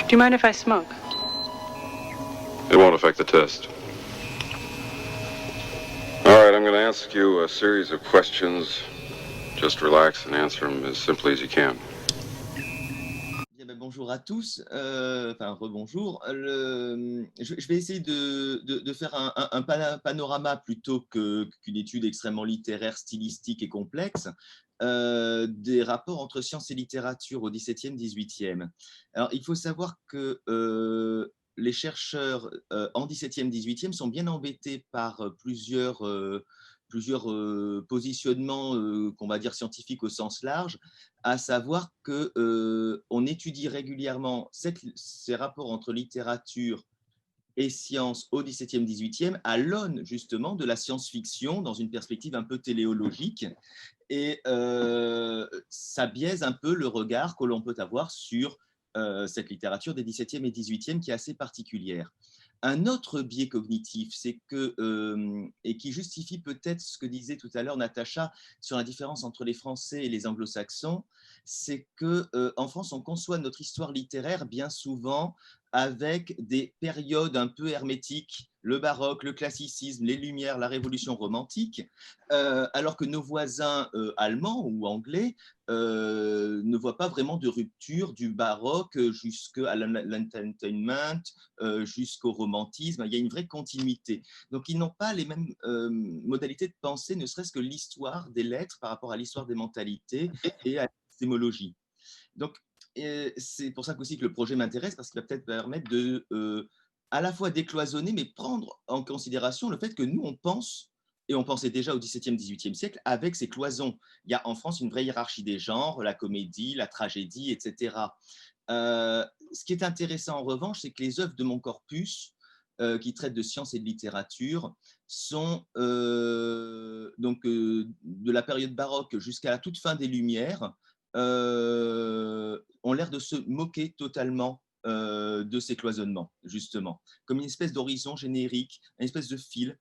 Do you mind if I smoke? It won't affect the test. All right, I'm going to ask you a series of questions. Just relax and answer them as simply as you can. Bien, ben, bonjour à tous, enfin rebonjour. Je vais essayer de faire un panorama plutôt qu'une étude extrêmement littéraire, stylistique et complexe, des rapports entre science et littérature au XVIIe, XVIIIe. Alors, il faut savoir que les chercheurs en XVIIe, XVIIIe sont bien embêtés par plusieurs positionnements, qu'on va dire scientifiques au sens large, à savoir qu'on étudie régulièrement ces rapports entre littérature et science au XVIIe, XVIIIe à l'aune justement de la science-fiction dans une perspective un peu téléologique. Et ça biaise un peu le regard que l'on peut avoir sur cette littérature des XVIIe et XVIIIe qui est assez particulière. Un autre biais cognitif, c'est que, et qui justifie peut-être ce que disait tout à l'heure Natacha sur la différence entre les Français et les Anglo-Saxons, c'est qu'en France, on conçoit notre histoire littéraire bien souvent avec des périodes un peu hermétiques, le baroque, le classicisme, les Lumières, la Révolution romantique, alors que nos voisins allemands ou anglais ne voient pas vraiment de rupture du baroque jusqu'à l'entertainment, jusqu'au romantisme. Il y a une vraie continuité. Donc, ils n'ont pas les mêmes modalités de pensée, ne serait-ce que l'histoire des lettres par rapport à l'histoire des mentalités et à l'épistémologie. Donc, c'est pour ça aussi que le projet m'intéresse, parce qu'il va peut-être permettre de à la fois décloisonner, mais prendre en considération le fait que nous, on pense, et on pensait déjà au XVIIe, XVIIIe siècle, avec ces cloisons. Il y a en France une vraie hiérarchie des genres, la comédie, la tragédie, etc. Ce qui est intéressant en revanche, c'est que les œuvres de mon corpus, qui traitent de sciences et de littérature, sont donc de la période baroque jusqu'à la toute fin des Lumières, ont l'air de se moquer totalement de ces cloisonnements, justement, comme une espèce d'horizon générique, une espèce de fil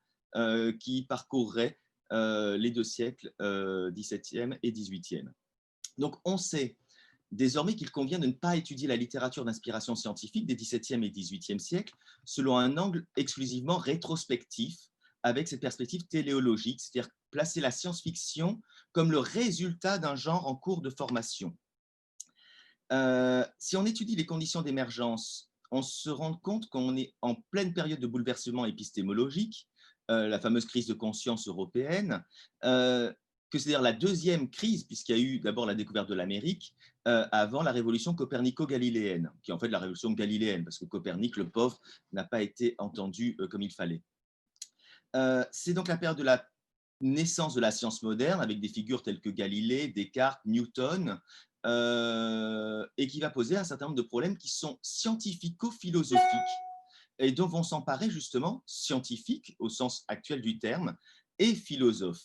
qui parcourrait les deux siècles, XVIIe et XVIIIe. Donc, on sait désormais qu'il convient de ne pas étudier la littérature d'inspiration scientifique des XVIIe et XVIIIe siècles selon un angle exclusivement rétrospectif, avec cette perspective téléologique, c'est-à-dire placer la science-fiction comme le résultat d'un genre en cours de formation. Si on étudie les conditions d'émergence, on se rend compte qu'on est en pleine période de bouleversement épistémologique, la fameuse crise de conscience européenne, que c'est-à-dire la deuxième crise, puisqu'il y a eu d'abord la découverte de l'Amérique, avant la révolution copernico-galiléenne, qui est en fait la révolution galiléenne, parce que Copernic, le pauvre, n'a pas été entendu comme il fallait. C'est donc la période de la naissance de la science moderne, avec des figures telles que Galilée, Descartes, Newton, et qui va poser un certain nombre de problèmes qui sont scientifico-philosophiques, et dont vont s'emparer justement scientifiques, au sens actuel du terme, et philosophes.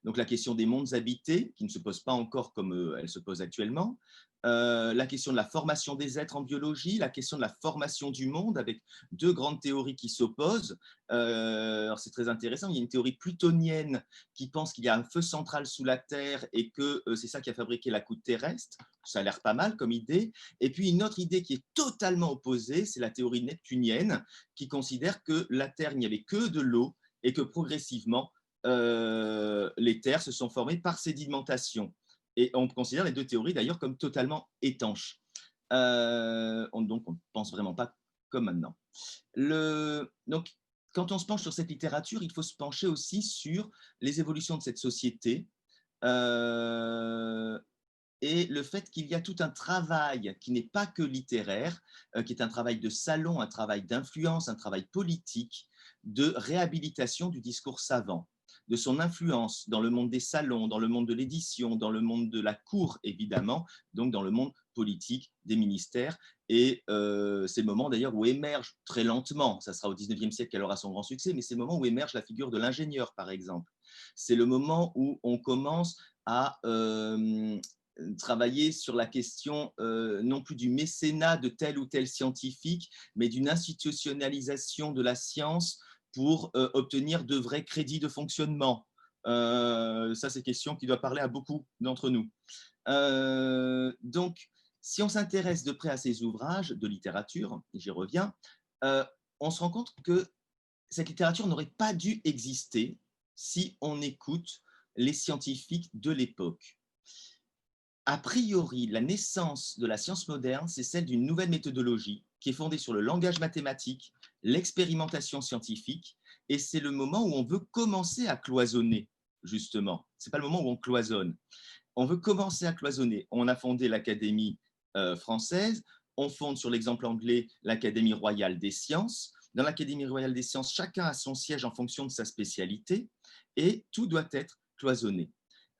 Donc la question des mondes habités, qui ne se pose pas encore comme elle se pose actuellement, la question de la formation des êtres en biologie, la question de la formation du monde, avec deux grandes théories qui s'opposent. Alors c'est très intéressant, il y a une théorie plutonienne qui pense qu'il y a un feu central sous la Terre et que c'est ça qui a fabriqué la croûte terrestre. Ça a l'air pas mal comme idée. Et puis une autre idée qui est totalement opposée, c'est la théorie neptunienne, qui considère que la Terre, il n'y avait que de l'eau et que progressivement, les terres se sont formées par sédimentation. Et on considère les deux théories d'ailleurs comme totalement étanches. Donc on ne pense vraiment pas comme maintenant. Donc, quand on se penche sur cette littérature, il faut se pencher aussi sur les évolutions de cette société et le fait qu'il y a tout un travail qui n'est pas que littéraire, qui est un travail de salon, un travail d'influence, un travail politique, de réhabilitation du discours savant, de son influence dans le monde des salons, dans le monde de l'édition, dans le monde de la cour, évidemment, donc dans le monde politique des ministères. Et ces moments d'ailleurs où émerge très lentement, ça sera au 19e siècle qu'elle aura son grand succès, mais ces moments où émerge la figure de l'ingénieur, par exemple. C'est le moment où on commence à travailler sur la question non plus du mécénat de tel ou tel scientifique, mais d'une institutionnalisation de la science pour obtenir de vrais crédits de fonctionnement. Ça, c'est une question qui doit parler à beaucoup d'entre nous. Donc, Si on s'intéresse de près à ces ouvrages de littérature, j'y reviens, on se rend compte que cette littérature n'aurait pas dû exister si on écoute les scientifiques de l'époque. A priori, la naissance de la science moderne, c'est celle d'une nouvelle méthodologie qui est fondée sur le langage mathématique, l'expérimentation scientifique, et c'est le moment où on veut commencer à cloisonner, justement. Ce n'est pas le moment où on cloisonne. On veut commencer à cloisonner. On a fondé l'Académie française, on fonde sur l'exemple anglais l'Académie royale des sciences. Dans l'Académie royale des sciences, chacun a son siège en fonction de sa spécialité et tout doit être cloisonné.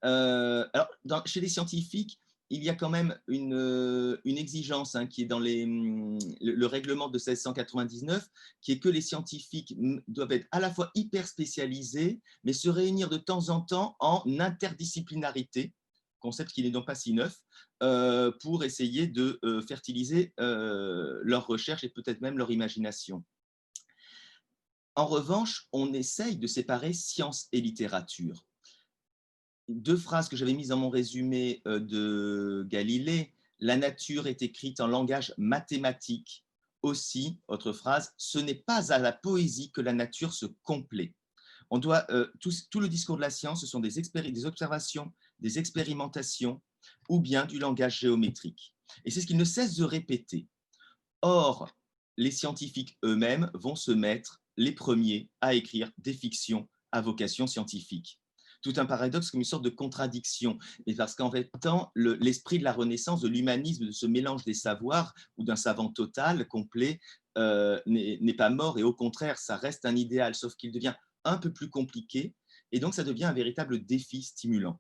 Alors, chez les scientifiques, il y a quand même une exigence qui est dans le règlement de 1699, qui est que les scientifiques doivent être à la fois hyper spécialisés, mais se réunir de temps en temps en interdisciplinarité, concept qui n'est donc pas si neuf, pour essayer de fertiliser leur recherche et peut-être même leur imagination. En revanche, on essaye de séparer science et littérature. Deux phrases que j'avais mises dans mon résumé de Galilée. La nature est écrite en langage mathématique. Aussi, autre phrase, ce n'est pas à la poésie que la nature se complaît. On doit, tout le discours de la science, ce sont des observations, des expérimentations ou bien du langage géométrique. Et c'est ce qu'ils ne cessent de répéter. Or, les scientifiques eux-mêmes vont se mettre les premiers à écrire des fictions à vocation scientifique. Tout un paradoxe comme une sorte de contradiction, mais parce qu'en fait, l'esprit de la Renaissance, de l'humanisme, de ce mélange des savoirs ou d'un savant total, complet, n'est pas mort et au contraire, ça reste un idéal, sauf qu'il devient un peu plus compliqué et donc ça devient un véritable défi stimulant.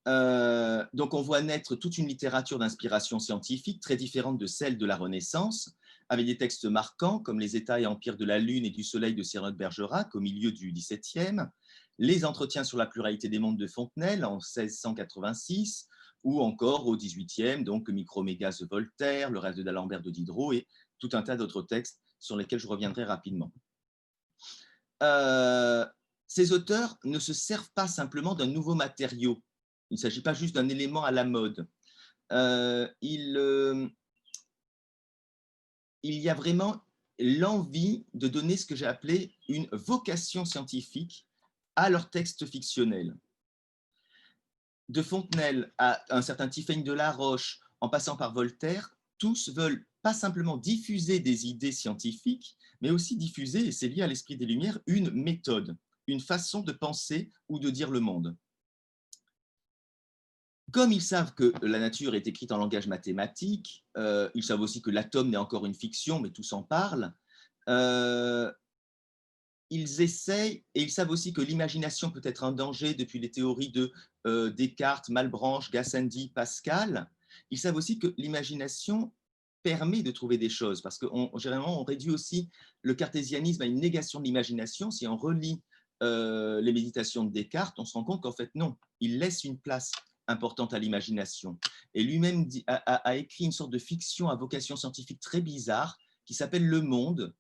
Donc on voit naître toute une littérature d'inspiration scientifique très différente de celle de la Renaissance, avec des textes marquants comme les États et empires de la Lune et du Soleil de Cyrano de Bergerac au milieu du XVIIe, les Entretiens sur la pluralité des mondes de Fontenelle en 1686, ou encore au XVIIIe, donc Micromégas de Voltaire, Le rêve d'Alembert de Diderot et tout un tas d'autres textes sur lesquels je reviendrai rapidement. Ces auteurs ne se servent pas simplement d'un nouveau matériau. Il ne s'agit pas juste d'un élément à la mode. Il y a vraiment l'envie de donner ce que j'ai appelé une vocation scientifique à leurs textes fictionnels. De Fontenelle à un certain Tiphaine de la Roche, en passant par Voltaire, tous veulent pas simplement diffuser des idées scientifiques, mais aussi diffuser, et c'est lié à l'esprit des Lumières, une méthode, une façon de penser ou de dire le monde. Comme ils savent que la nature est écrite en langage mathématique, ils savent aussi que l'atome n'est encore une fiction, mais tous en parlent, ils essayent, et ils savent aussi que l'imagination peut être un danger depuis les théories de Descartes, Malebranche, Gassendi, Pascal. Ils savent aussi que l'imagination permet de trouver des choses, parce que généralement, on réduit aussi le cartésianisme à une négation de l'imagination. Si on relit les méditations de Descartes, on se rend compte qu'en fait, non, il laisse une place importante à l'imagination. Et lui-même a écrit une sorte de fiction à vocation scientifique très bizarre qui s'appelle Le Monde,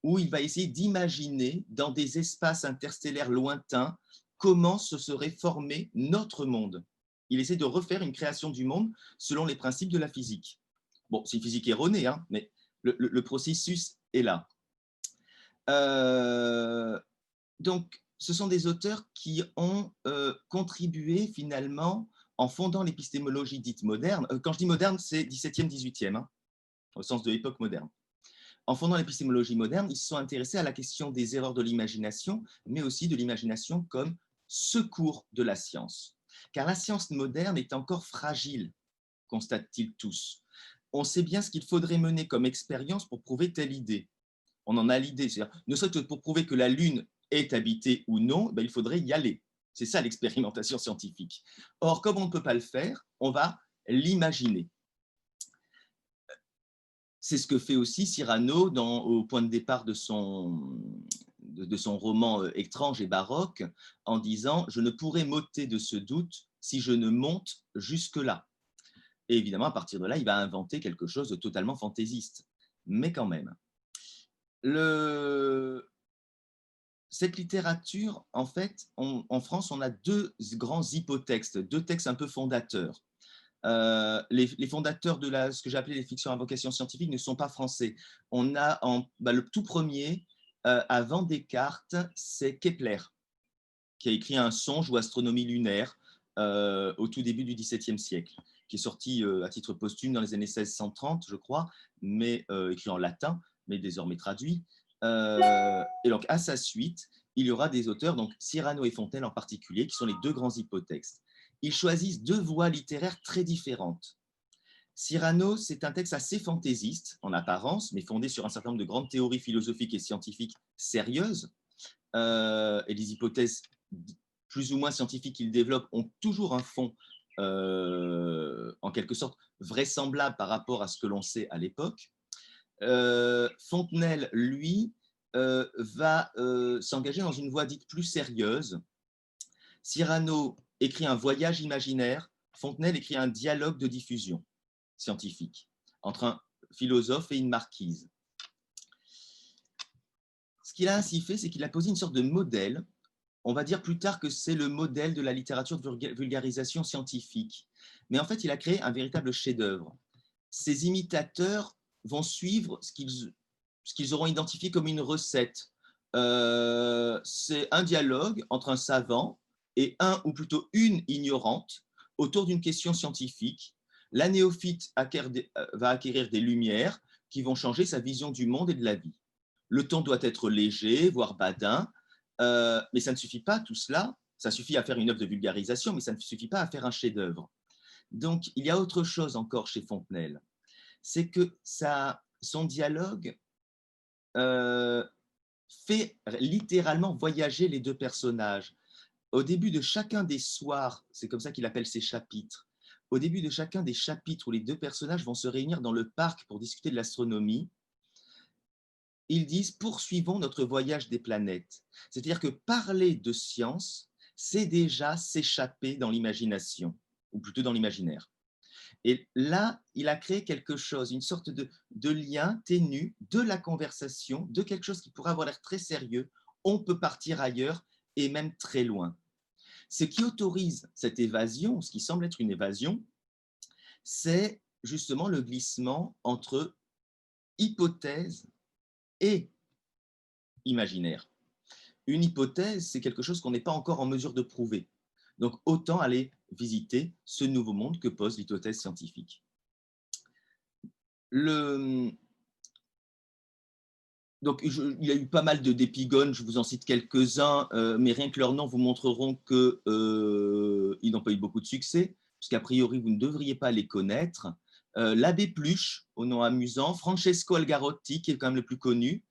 où il va essayer d'imaginer dans des espaces interstellaires lointains comment se serait formé notre monde. Il essaie de refaire une création du monde selon les principes de la physique. Bon, c'est une physique erronée, mais le processus est là. Donc, ce sont des auteurs qui ont contribué finalement en fondant l'épistémologie dite moderne. Quand je dis moderne, c'est 17e, 18e, au sens de l'époque moderne. En fondant l'épistémologie moderne, ils se sont intéressés à la question des erreurs de l'imagination, mais aussi de l'imagination comme secours de la science. Car la science moderne est encore fragile, constatent-ils tous. On sait bien ce qu'il faudrait mener comme expérience pour prouver telle idée. On en a l'idée, c'est-à-dire, ne serait-ce que pour prouver que la Lune est habitée ou non, il faudrait y aller. C'est ça l'expérimentation scientifique. Or, comme on ne peut pas le faire, on va l'imaginer. C'est ce que fait aussi Cyrano au point de départ de son roman étrange et baroque, en disant « Je ne pourrais m'ôter de ce doute si je ne monte jusque-là ». Et évidemment, à partir de là, il va inventer quelque chose de totalement fantaisiste. Mais quand même. Cette littérature, en France, on a deux grands hypotextes, deux textes un peu fondateurs. Les fondateurs de ce que j'ai appelé les fictions à vocation scientifique ne sont pas français. On a le tout premier, avant Descartes, c'est Kepler, qui a écrit un songe ou astronomie lunaire au tout début du XVIIe siècle, qui est sorti à titre posthume dans les années 1630, je crois, mais écrit en latin, mais désormais traduit. Et donc, à sa suite, il y aura des auteurs, donc Cyrano et Fontenelle en particulier, qui sont les deux grands hypotextes. Ils choisissent deux voies littéraires très différentes. Cyrano, c'est un texte assez fantaisiste en apparence, mais fondé sur un certain nombre de grandes théories philosophiques et scientifiques sérieuses. Et les hypothèses plus ou moins scientifiques qu'il développe ont toujours un fond, en quelque sorte, vraisemblable par rapport à ce que l'on sait à l'époque. Fontenelle, lui, va s'engager dans une voie dite plus sérieuse. Cyrano écrit un voyage imaginaire, Fontenelle écrit un dialogue de diffusion scientifique entre un philosophe et une marquise. Ce qu'il a ainsi fait, c'est qu'il a posé une sorte de modèle. On va dire plus tard que c'est le modèle de la littérature de vulgarisation scientifique. Mais en fait, il a créé un véritable chef-d'œuvre. Ses imitateurs vont suivre ce qu'ils auront identifié comme une recette. C'est un dialogue entre un savant et un ou plutôt une ignorante autour d'une question scientifique. La néophyte va acquérir des lumières qui vont changer sa vision du monde et de la vie. Le ton doit être léger, voire badin, mais ça ne suffit pas tout cela. Ça suffit à faire une œuvre de vulgarisation, mais ça ne suffit pas à faire un chef-d'œuvre. Donc, il y a autre chose encore chez Fontenelle. C'est que son dialogue fait littéralement voyager les deux personnages. Au début de chacun des soirs, c'est comme ça qu'il appelle ses chapitres, au début de chacun des chapitres où les deux personnages vont se réunir dans le parc pour discuter de l'astronomie, ils disent « poursuivons notre voyage des planètes ». C'est-à-dire que parler de science, c'est déjà s'échapper dans l'imagination, ou plutôt dans l'imaginaire. Et là, il a créé quelque chose, une sorte de lien ténu de la conversation, de quelque chose qui pourrait avoir l'air très sérieux. On peut partir ailleurs et même très loin. Ce qui autorise cette évasion, ce qui semble être une évasion, c'est justement le glissement entre hypothèse et imaginaire. Une hypothèse, c'est quelque chose qu'on n'est pas encore en mesure de prouver. Donc, autant aller visiter ce nouveau monde que pose l'hypothèse scientifique. Donc, il y a eu pas mal d'épigones, je vous en cite quelques-uns, mais rien que leurs noms vous montreront qu'ils n'ont pas eu beaucoup de succès, puisqu'a priori, vous ne devriez pas les connaître. L'abbé Pluche, au nom amusant, Francesco Algarotti, qui est quand même le plus connu,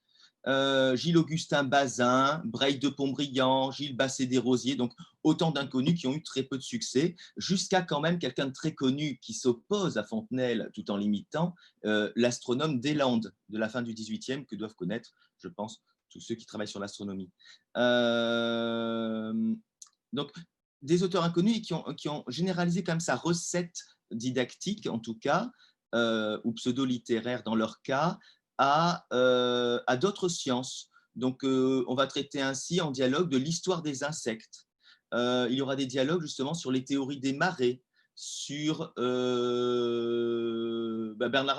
Gilles-Augustin Bazin, Breil de Pontbriand, Gilles Basset-Desrosiers, donc autant d'inconnus qui ont eu très peu de succès, jusqu'à quand même quelqu'un de très connu qui s'oppose à Fontenelle tout en l'imitant, l'astronome Deslandes de la fin du XVIIIe, que doivent connaître, je pense, tous ceux qui travaillent sur l'astronomie. Donc, des auteurs inconnus et qui ont généralisé comme sa recette didactique, en tout cas, ou pseudo-littéraire dans leur cas, à d'autres sciences. Donc, on va traiter ainsi en dialogue de l'histoire des insectes. Il y aura des dialogues justement sur les théories des marées, sur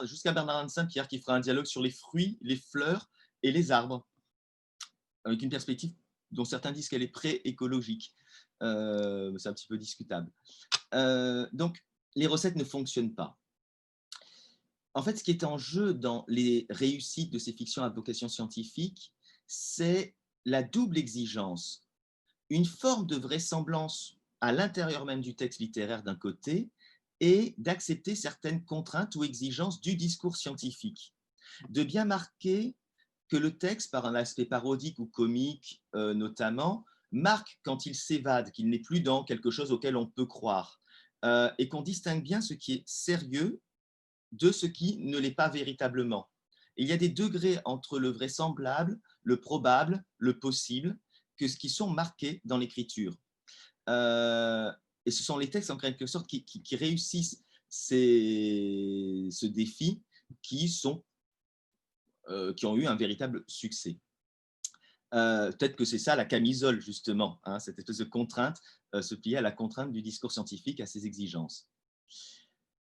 jusqu'à Bernard Saint-Pierre qui fera un dialogue sur les fruits, les fleurs et les arbres, avec une perspective dont certains disent qu'elle est pré-écologique. C'est un petit peu discutable. Donc, les recettes ne fonctionnent pas. En fait, ce qui est en jeu dans les réussites de ces fictions à vocation scientifique, c'est la double exigence. Une forme de vraisemblance à l'intérieur même du texte littéraire d'un côté et d'accepter certaines contraintes ou exigences du discours scientifique. De bien marquer que le texte, par un aspect parodique ou comique notamment, marque quand il s'évade, qu'il n'est plus dans quelque chose auquel on peut croire, et qu'on distingue bien ce qui est sérieux de ce qui ne l'est pas véritablement. Et il y a des degrés entre le vraisemblable, le probable, le possible, qui sont marqués dans l'écriture. Et ce sont les textes, en quelque sorte, qui réussissent ce défi, qui ont eu un véritable succès. Peut-être que c'est ça la camisole, justement, hein, cette espèce de contrainte, se plier à la contrainte du discours scientifique, à ses exigences.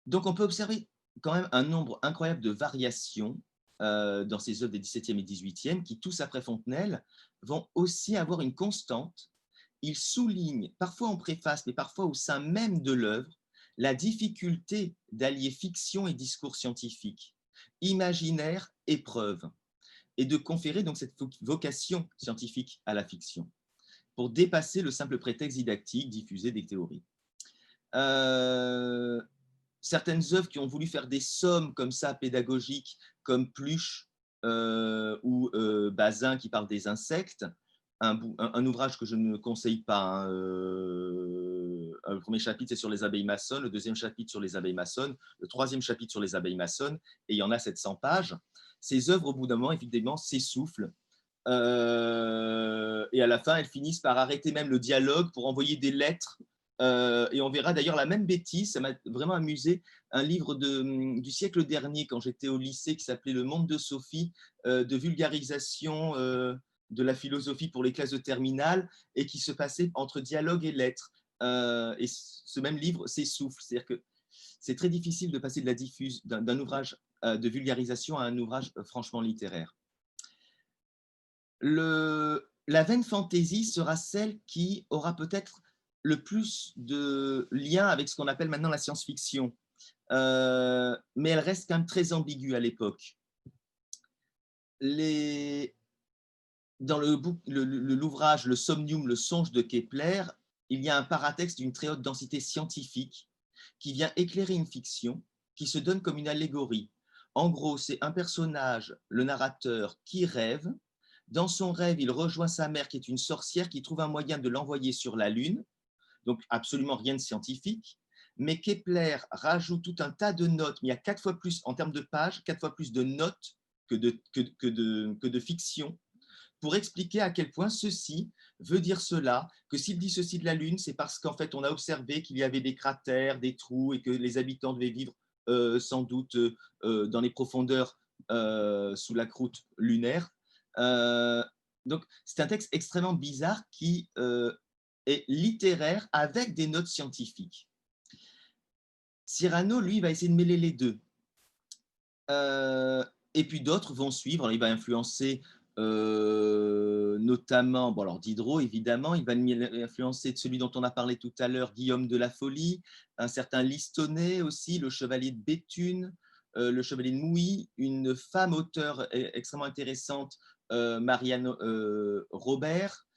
Donc on peut observer quand même un nombre incroyable de variations dans ces œuvres des XVIIe et XVIIIe qui, tous après Fontenelle, vont aussi avoir une constante. Ils soulignent, parfois en préface, mais parfois au sein même de l'œuvre, la difficulté d'allier fiction et discours scientifique, imaginaire et preuve, et de conférer donc cette vocation scientifique à la fiction, pour dépasser le simple prétexte didactique, diffuser des théories. Euh, Certaines œuvres qui ont voulu faire des sommes comme ça pédagogiques, comme Pluche ou Bazin qui parle des insectes, un ouvrage que je ne conseille pas. Hein, le premier chapitre, c'est sur les abeilles maçonnes, le deuxième chapitre sur les abeilles maçonnes, le troisième chapitre sur les abeilles maçonnes, et il y en a 700 pages. Ces œuvres, au bout d'un moment, évidemment, s'essoufflent. Et à la fin, elles finissent par arrêter même le dialogue pour envoyer des lettres. Et on verra d'ailleurs la même bêtise, ça m'a vraiment amusé, un livre du siècle dernier, quand j'étais au lycée, qui s'appelait Le Monde de Sophie, de vulgarisation de la philosophie pour les classes de terminale, et qui se passait entre dialogue et lettres. Et ce même livre s'essouffle, c'est-à-dire que c'est très difficile de passer de la diffuse d'un ouvrage de vulgarisation à un ouvrage franchement littéraire. La veine fantasy sera celle qui aura peut-être le plus de liens avec ce qu'on appelle maintenant la science-fiction. Mais elle reste quand même très ambiguë à l'époque. Dans l'ouvrage Le Somnium, le songe de Kepler, il y a un paratexte d'une très haute densité scientifique qui vient éclairer une fiction qui se donne comme une allégorie. En gros, c'est un personnage, le narrateur, qui rêve. Dans son rêve, il rejoint sa mère qui est une sorcière qui trouve un moyen de l'envoyer sur la Lune, donc absolument rien de scientifique. Mais Kepler rajoute tout un tas de notes, mais il y a 4 fois plus, en termes de pages, 4 fois plus de notes que de fiction, pour expliquer à quel point ceci veut dire cela, que s'il dit ceci de la Lune, c'est parce qu'en fait on a observé qu'il y avait des cratères, des trous, et que les habitants devaient vivre sans doute dans les profondeurs sous la croûte lunaire. Euh, donc c'est un texte extrêmement bizarre qui est littéraire avec des notes scientifiques. Cyrano, lui, va essayer de mêler les deux. Et puis d'autres vont suivre. Alors, il va influencer notamment, bon, alors Diderot, évidemment, il va influencer celui dont on a parlé tout à l'heure, Guillaume de la Folie, un certain Listonnet aussi, le chevalier de Béthune, le chevalier de Mouilly, une femme auteure extrêmement intéressante, Marianne Robert,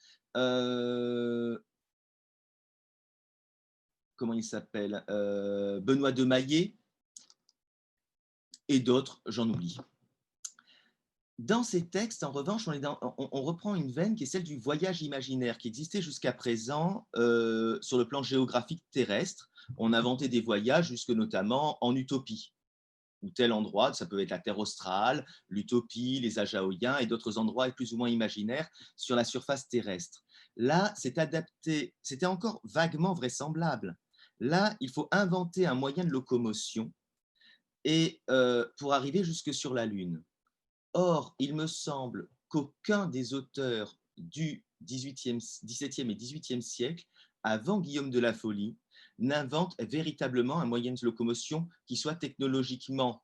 comment il s'appelle, Benoît de Maillet, et d'autres, j'en oublie. Dans ces textes, en revanche, on reprend une veine qui est celle du voyage imaginaire, qui existait jusqu'à présent sur le plan géographique terrestre. On inventait des voyages jusque notamment en utopie, ou tel endroit, ça peut être la Terre australe, l'utopie, les Ajaoïens et d'autres endroits plus ou moins imaginaires sur la surface terrestre. Là, c'est adapté, c'était encore vaguement vraisemblable. Là, il faut inventer un moyen de locomotion et pour arriver jusque sur la Lune. Or, il me semble qu'aucun des auteurs du XVIIe et XVIIIe siècle, avant Guillaume de la Folie, n'invente véritablement un moyen de locomotion qui soit technologiquement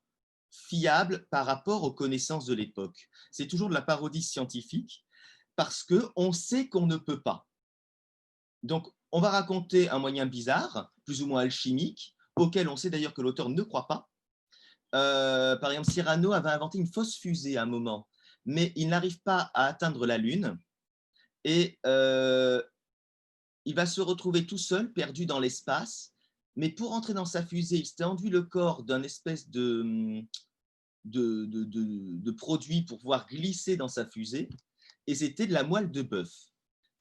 fiable par rapport aux connaissances de l'époque. C'est toujours de la parodie scientifique parce qu'on sait qu'on ne peut pas. Donc, on va raconter un moyen bizarre, plus ou moins alchimique, auquel on sait d'ailleurs que l'auteur ne croit pas. Par exemple, Cyrano avait inventé une fausse fusée à un moment, mais il n'arrive pas à atteindre la Lune et il va se retrouver tout seul, perdu dans l'espace. Mais pour entrer dans sa fusée, il s'était enduit le corps d'un espèce de produit pour pouvoir glisser dans sa fusée, et c'était de la moelle de bœuf.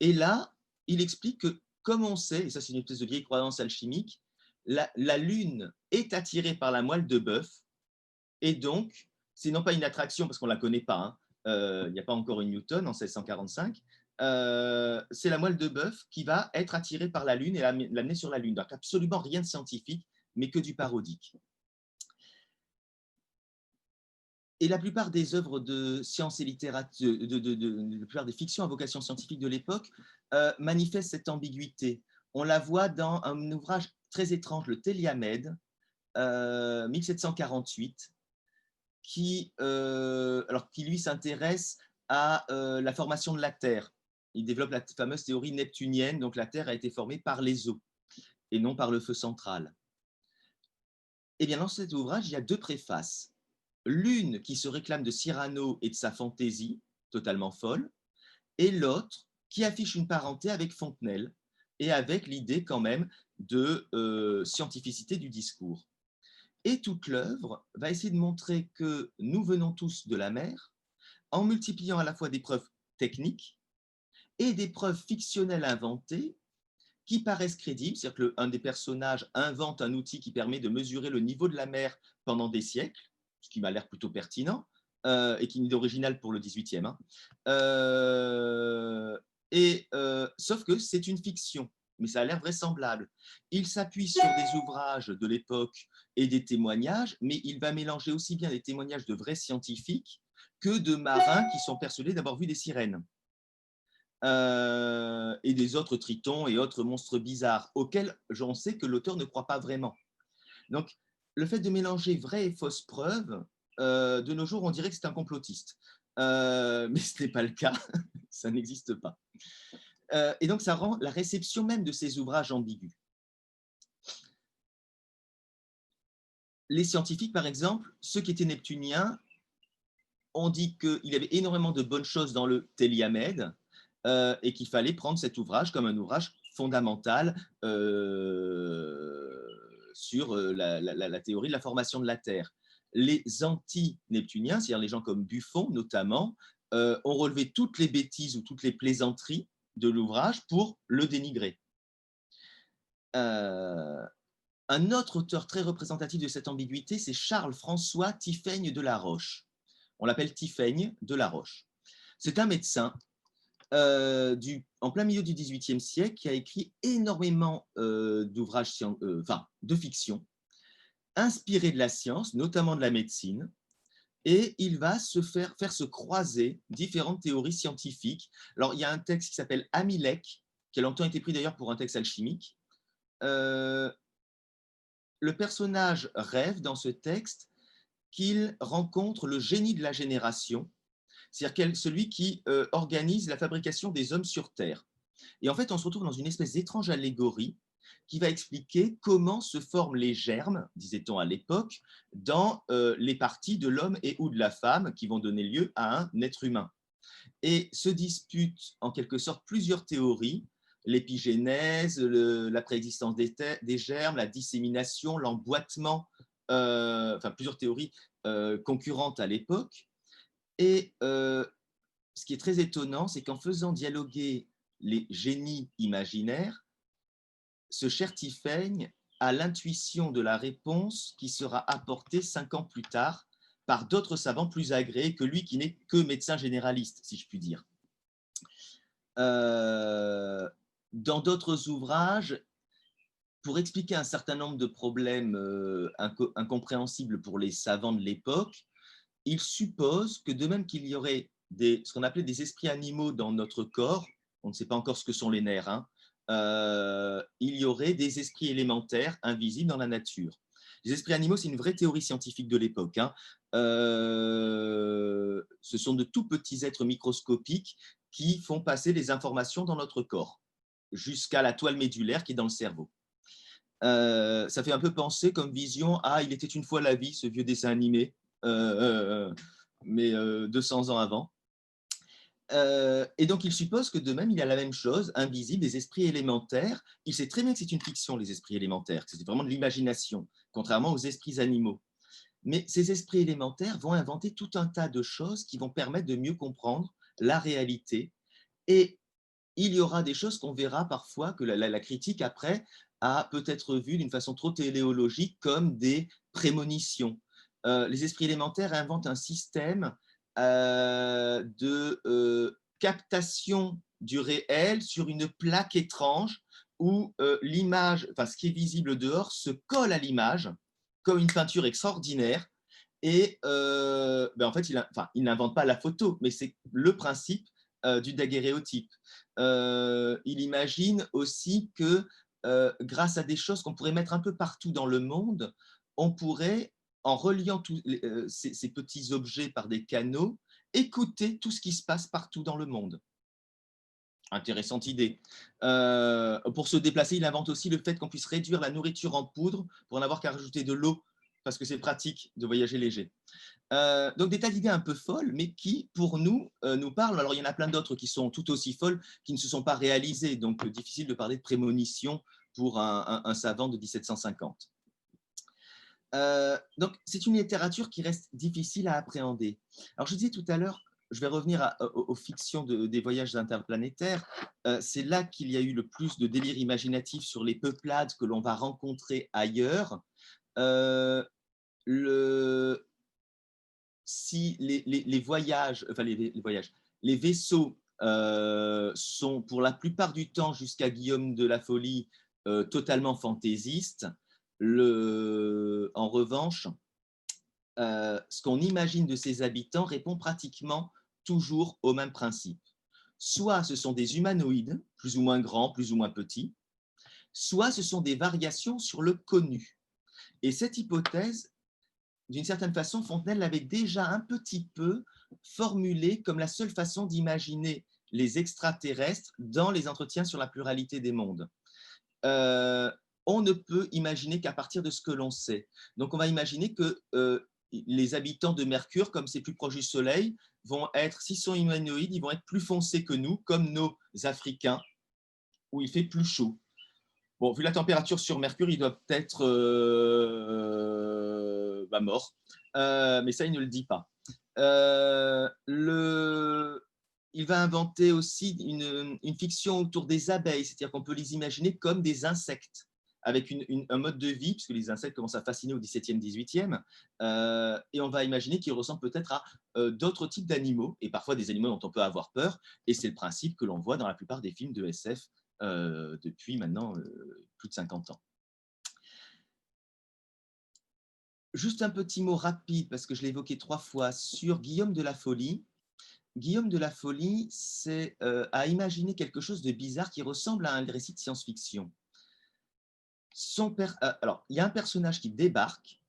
Et là, il explique que, comme on sait, et ça c'est une espèce de vieille croyance alchimique, la Lune est attirée par la moelle de bœuf, et donc, c'est non pas une attraction parce qu'on ne la connaît pas, hein, il n'y a pas encore une Newton en 1645, c'est la moelle de bœuf qui va être attirée par la Lune et l'amener sur la Lune. Donc absolument rien de scientifique, mais que du parodique. Et la plupart des œuvres de science et littérature, la plupart des fictions à vocation scientifique de l'époque manifestent cette ambiguïté. On la voit dans un ouvrage très étrange, le Téliamède, 1748, qui lui s'intéresse à la formation de la Terre. Il développe la fameuse théorie neptunienne, donc la Terre a été formée par les eaux et non par le feu central. Eh bien, dans cet ouvrage, il y a deux préfaces. L'une qui se réclame de Cyrano et de sa fantaisie, totalement folle, et l'autre qui affiche une parenté avec Fontenelle et avec l'idée quand même de scientificité du discours. Et toute l'œuvre va essayer de montrer que nous venons tous de la mer, en multipliant à la fois des preuves techniques et des preuves fictionnelles inventées qui paraissent crédibles, c'est-à-dire qu'un des personnages invente un outil qui permet de mesurer le niveau de la mer pendant des siècles, ce qui m'a l'air plutôt pertinent, et qui est original pour le 18e. Hein. Sauf que c'est une fiction, mais ça a l'air vraisemblable. Il s'appuie sur des ouvrages de l'époque et des témoignages, mais il va mélanger aussi bien des témoignages de vrais scientifiques que de marins qui sont persuadés d'avoir vu des sirènes. Et des autres tritons et autres monstres bizarres, auxquels j'en sais que l'auteur ne croit pas vraiment. Donc, le fait de mélanger vraies et fausses preuves, de nos jours, on dirait que c'est un complotiste. Mais ce n'est pas le cas, ça n'existe pas. Et donc, ça rend la réception même de ces ouvrages ambigus. Les scientifiques, par exemple, ceux qui étaient neptuniens, ont dit qu'il y avait énormément de bonnes choses dans le Téliamède, et qu'il fallait prendre cet ouvrage comme un ouvrage fondamental sur la théorie de la formation de la Terre. Les anti-neptuniens, c'est-à-dire les gens comme Buffon notamment, ont relevé toutes les bêtises ou toutes les plaisanteries de l'ouvrage pour le dénigrer. Un autre auteur très représentatif de cette ambiguïté, c'est Charles-François Tiffaigne de la Roche. On l'appelle Tiffaigne de la Roche. C'est un médecin en plein milieu du XVIIIe siècle, qui a écrit énormément d'ouvrages de fiction, inspirés de la science, notamment de la médecine, et il va faire se croiser différentes théories scientifiques. Alors, il y a un texte qui s'appelle Amilec, qui a longtemps été pris d'ailleurs pour un texte alchimique. Le personnage rêve dans ce texte qu'il rencontre le génie de la génération, c'est-à-dire celui qui organise la fabrication des hommes sur Terre. Et en fait, on se retrouve dans une espèce d'étrange allégorie qui va expliquer comment se forment les germes, disait-on à l'époque, dans les parties de l'homme et ou de la femme qui vont donner lieu à un être humain. Et se disputent en quelque sorte plusieurs théories, l'épigénèse, la préexistence des germes, la dissémination, l'emboîtement, enfin plusieurs théories concurrentes à l'époque. Et ce qui est très étonnant, c'est qu'en faisant dialoguer les génies imaginaires, ce cher Tiffaigne a l'intuition de la réponse qui sera apportée 5 ans plus tard par d'autres savants plus agréés que lui, qui n'est que médecin généraliste, si je puis dire. Dans d'autres ouvrages, pour expliquer un certain nombre de problèmes incompréhensibles pour les savants de l'époque, il suppose que de même qu'il y aurait ce qu'on appelait des esprits animaux dans notre corps, on ne sait pas encore ce que sont les nerfs, hein, il y aurait des esprits élémentaires invisibles dans la nature. Les esprits animaux, c'est une vraie théorie scientifique de l'époque. Hein. Ce sont de tout petits êtres microscopiques qui font passer les informations dans notre corps, jusqu'à la toile médulaire qui est dans le cerveau. Ça fait un peu penser comme vision à Il était une fois la vie, ce vieux dessin animé, mais 200 ans avant. Et donc, il suppose que de même, il y a la même chose, invisible, des esprits élémentaires. Il sait très bien que c'est une fiction, les esprits élémentaires, que c'est vraiment de l'imagination, contrairement aux esprits animaux. Mais ces esprits élémentaires vont inventer tout un tas de choses qui vont permettre de mieux comprendre la réalité. Et il y aura des choses qu'on verra parfois, que la critique, après, a peut-être vu d'une façon trop téléologique comme des prémonitions. Les esprits élémentaires inventent un système de captation du réel sur une plaque étrange où l'image, enfin ce qui est visible dehors, se colle à l'image comme une peinture extraordinaire. Et en fait, il n'invente pas la photo, mais c'est le principe du daguerréotype. Il imagine aussi que grâce à des choses qu'on pourrait mettre un peu partout dans le monde, on pourrait, en reliant ces petits objets par des canaux, écouter tout ce qui se passe partout dans le monde. Intéressante idée. Pour se déplacer, il invente aussi le fait qu'on puisse réduire la nourriture en poudre pour n'avoir qu'à rajouter de l'eau, parce que c'est pratique de voyager léger. Donc des tas d'idées un peu folles, mais qui, pour nous, nous parlent. Alors il y en a plein d'autres qui sont tout aussi folles, qui ne se sont pas réalisées, donc difficile de parler de prémonition pour un savant de 1750. Donc c'est une littérature qui reste difficile à appréhender. Alors je disais tout à l'heure, je vais revenir aux fictions des voyages interplanétaires. C'est là qu'il y a eu le plus de délire imaginatif sur les peuplades que l'on va rencontrer ailleurs. Si les voyages, enfin les vaisseaux sont pour la plupart du temps, jusqu'à Guillaume de la Folie, totalement fantaisistes, en revanche, ce qu'on imagine de ces habitants répond pratiquement toujours au même principe. Soit ce sont des humanoïdes, plus ou moins grands, plus ou moins petits, soit ce sont des variations sur le connu. Et cette hypothèse, d'une certaine façon, Fontenelle l'avait déjà un petit peu formulée comme la seule façon d'imaginer les extraterrestres dans les entretiens sur la pluralité des mondes. On ne peut imaginer qu'à partir de ce que l'on sait. Donc on va imaginer que les habitants de Mercure, comme c'est plus proche du Soleil, vont être, s'ils sont humanoïdes, ils vont être plus foncés que nous, comme nos Africains, où il fait plus chaud. Bon, vu la température sur Mercure, il doit peut-être mort. Mais ça, il ne le dit pas. Il va inventer aussi une fiction autour des abeilles, c'est-à-dire qu'on peut les imaginer comme des insectes, avec un mode de vie, puisque les insectes commencent à fasciner au XVIIe, XVIIIe, et on va imaginer qu'ils ressemblent peut-être à d'autres types d'animaux, et parfois des animaux dont on peut avoir peur, et c'est le principe que l'on voit dans la plupart des films de SF depuis maintenant plus de 50 ans. Juste un petit mot rapide, parce que je l'ai évoqué 3 fois, sur Guillaume de la Folie. Guillaume de la Folie a imaginé quelque chose de bizarre qui ressemble à un récit de science-fiction. Alors, il y a un personnage qui débarque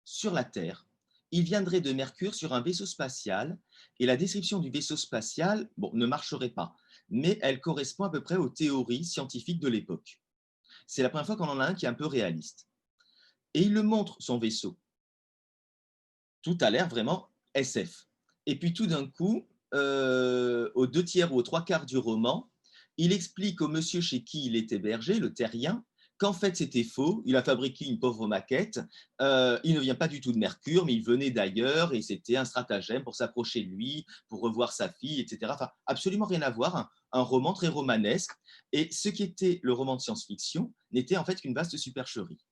sur la Terre. Il viendrait de Mercure sur un vaisseau spatial, et la description du vaisseau spatial, bon, ne marcherait pas, mais elle correspond à peu près aux théories scientifiques de l'époque. C'est la première fois qu'on en a un qui est un peu réaliste. Et il le montre, son vaisseau. Tout a l'air vraiment SF. Et puis tout d'un coup, aux 2/3 ou aux 3/4 du roman, il explique au monsieur chez qui il est hébergé, le terrien, qu'en fait c'était faux, il a fabriqué une pauvre maquette, il ne vient pas du tout de Mercure, mais il venait d'ailleurs, et c'était un stratagème pour s'approcher de lui, pour revoir sa fille, etc. Enfin, absolument rien à voir, un roman très romanesque, et ce qui était le roman de science-fiction n'était en fait qu'une vaste supercherie.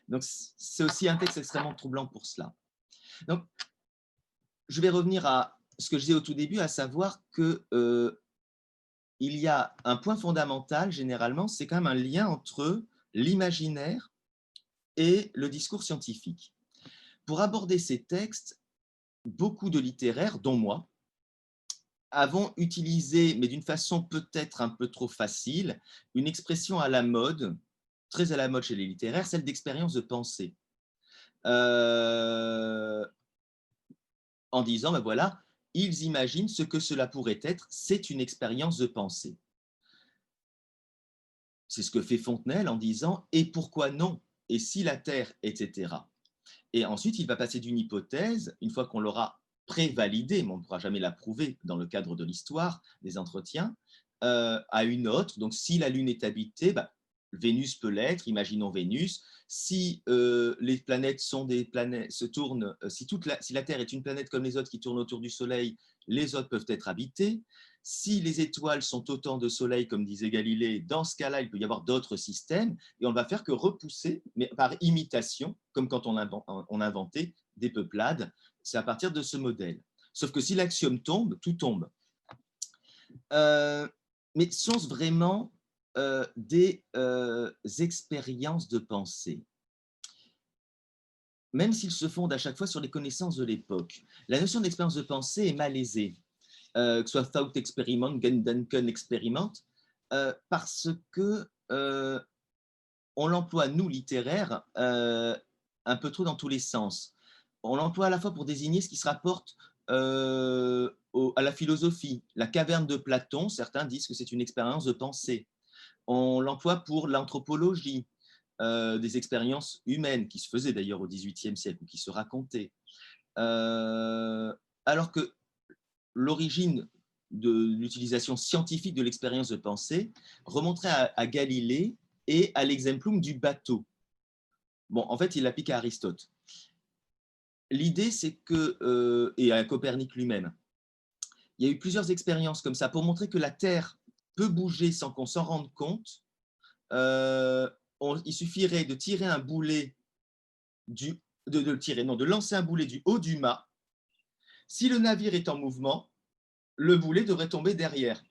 Donc c'est aussi un texte extrêmement troublant pour cela. Donc, je vais revenir à ce que je disais au tout début, à savoir que il y a un point fondamental, généralement, c'est quand même un lien entre l'imaginaire et le discours scientifique. Pour aborder ces textes, beaucoup de littéraires, dont moi, avons utilisé, mais d'une façon peut-être un peu trop facile, une expression à la mode, très à la mode chez les littéraires, celle d'expérience de pensée. En disant, ben voilà, ils imaginent ce que cela pourrait être, c'est une expérience de pensée. C'est ce que fait Fontenelle en disant, et pourquoi non? Et si la Terre, etc. Et ensuite, il va passer d'une hypothèse, une fois qu'on l'aura prévalidée, mais on ne pourra jamais la prouver dans le cadre de l'histoire, des entretiens, à une autre. Donc, si la Lune est habitée, ben, Vénus peut l'être, imaginons Vénus. Si les planètes sont des planètes, se tournent, si la Terre est une planète comme les autres qui tournent autour du Soleil, les autres peuvent être habitées. Si les étoiles sont autant de soleils, comme disait Galilée, dans ce cas-là, il peut y avoir d'autres systèmes, et on ne va faire que repousser, mais par imitation, comme quand on inventait des peuplades, c'est à partir de ce modèle. Sauf que si l'axiome tombe, tout tombe. Mais sont-ce vraiment des expériences de pensée, même s'ils se fondent à chaque fois sur les connaissances de l'époque? La notion d'expérience de pensée est malaisée, que ce soit Thought Experiment, Gedanken Experiment, parce que on l'emploie, nous, littéraires, un peu trop dans tous les sens. On l'emploie à la fois pour désigner ce qui se rapporte à la philosophie. La caverne de Platon, certains disent que c'est une expérience de pensée. On l'emploie pour l'anthropologie, des expériences humaines qui se faisaient d'ailleurs au XVIIIe siècle ou qui se racontaient. Alors que l'origine de l'utilisation scientifique de l'expérience de pensée remonterait à Galilée et à l'exemplum du bateau. Bon, en fait, il l'applique à Aristote. L'idée, c'est que, et à Copernic lui-même, il y a eu plusieurs expériences comme ça pour montrer que la Terre peut bouger sans qu'on s'en rende compte. Il suffirait de tirer un boulet de lancer un boulet du haut du mât. Si le navire est en mouvement, le boulet devrait tomber derrière.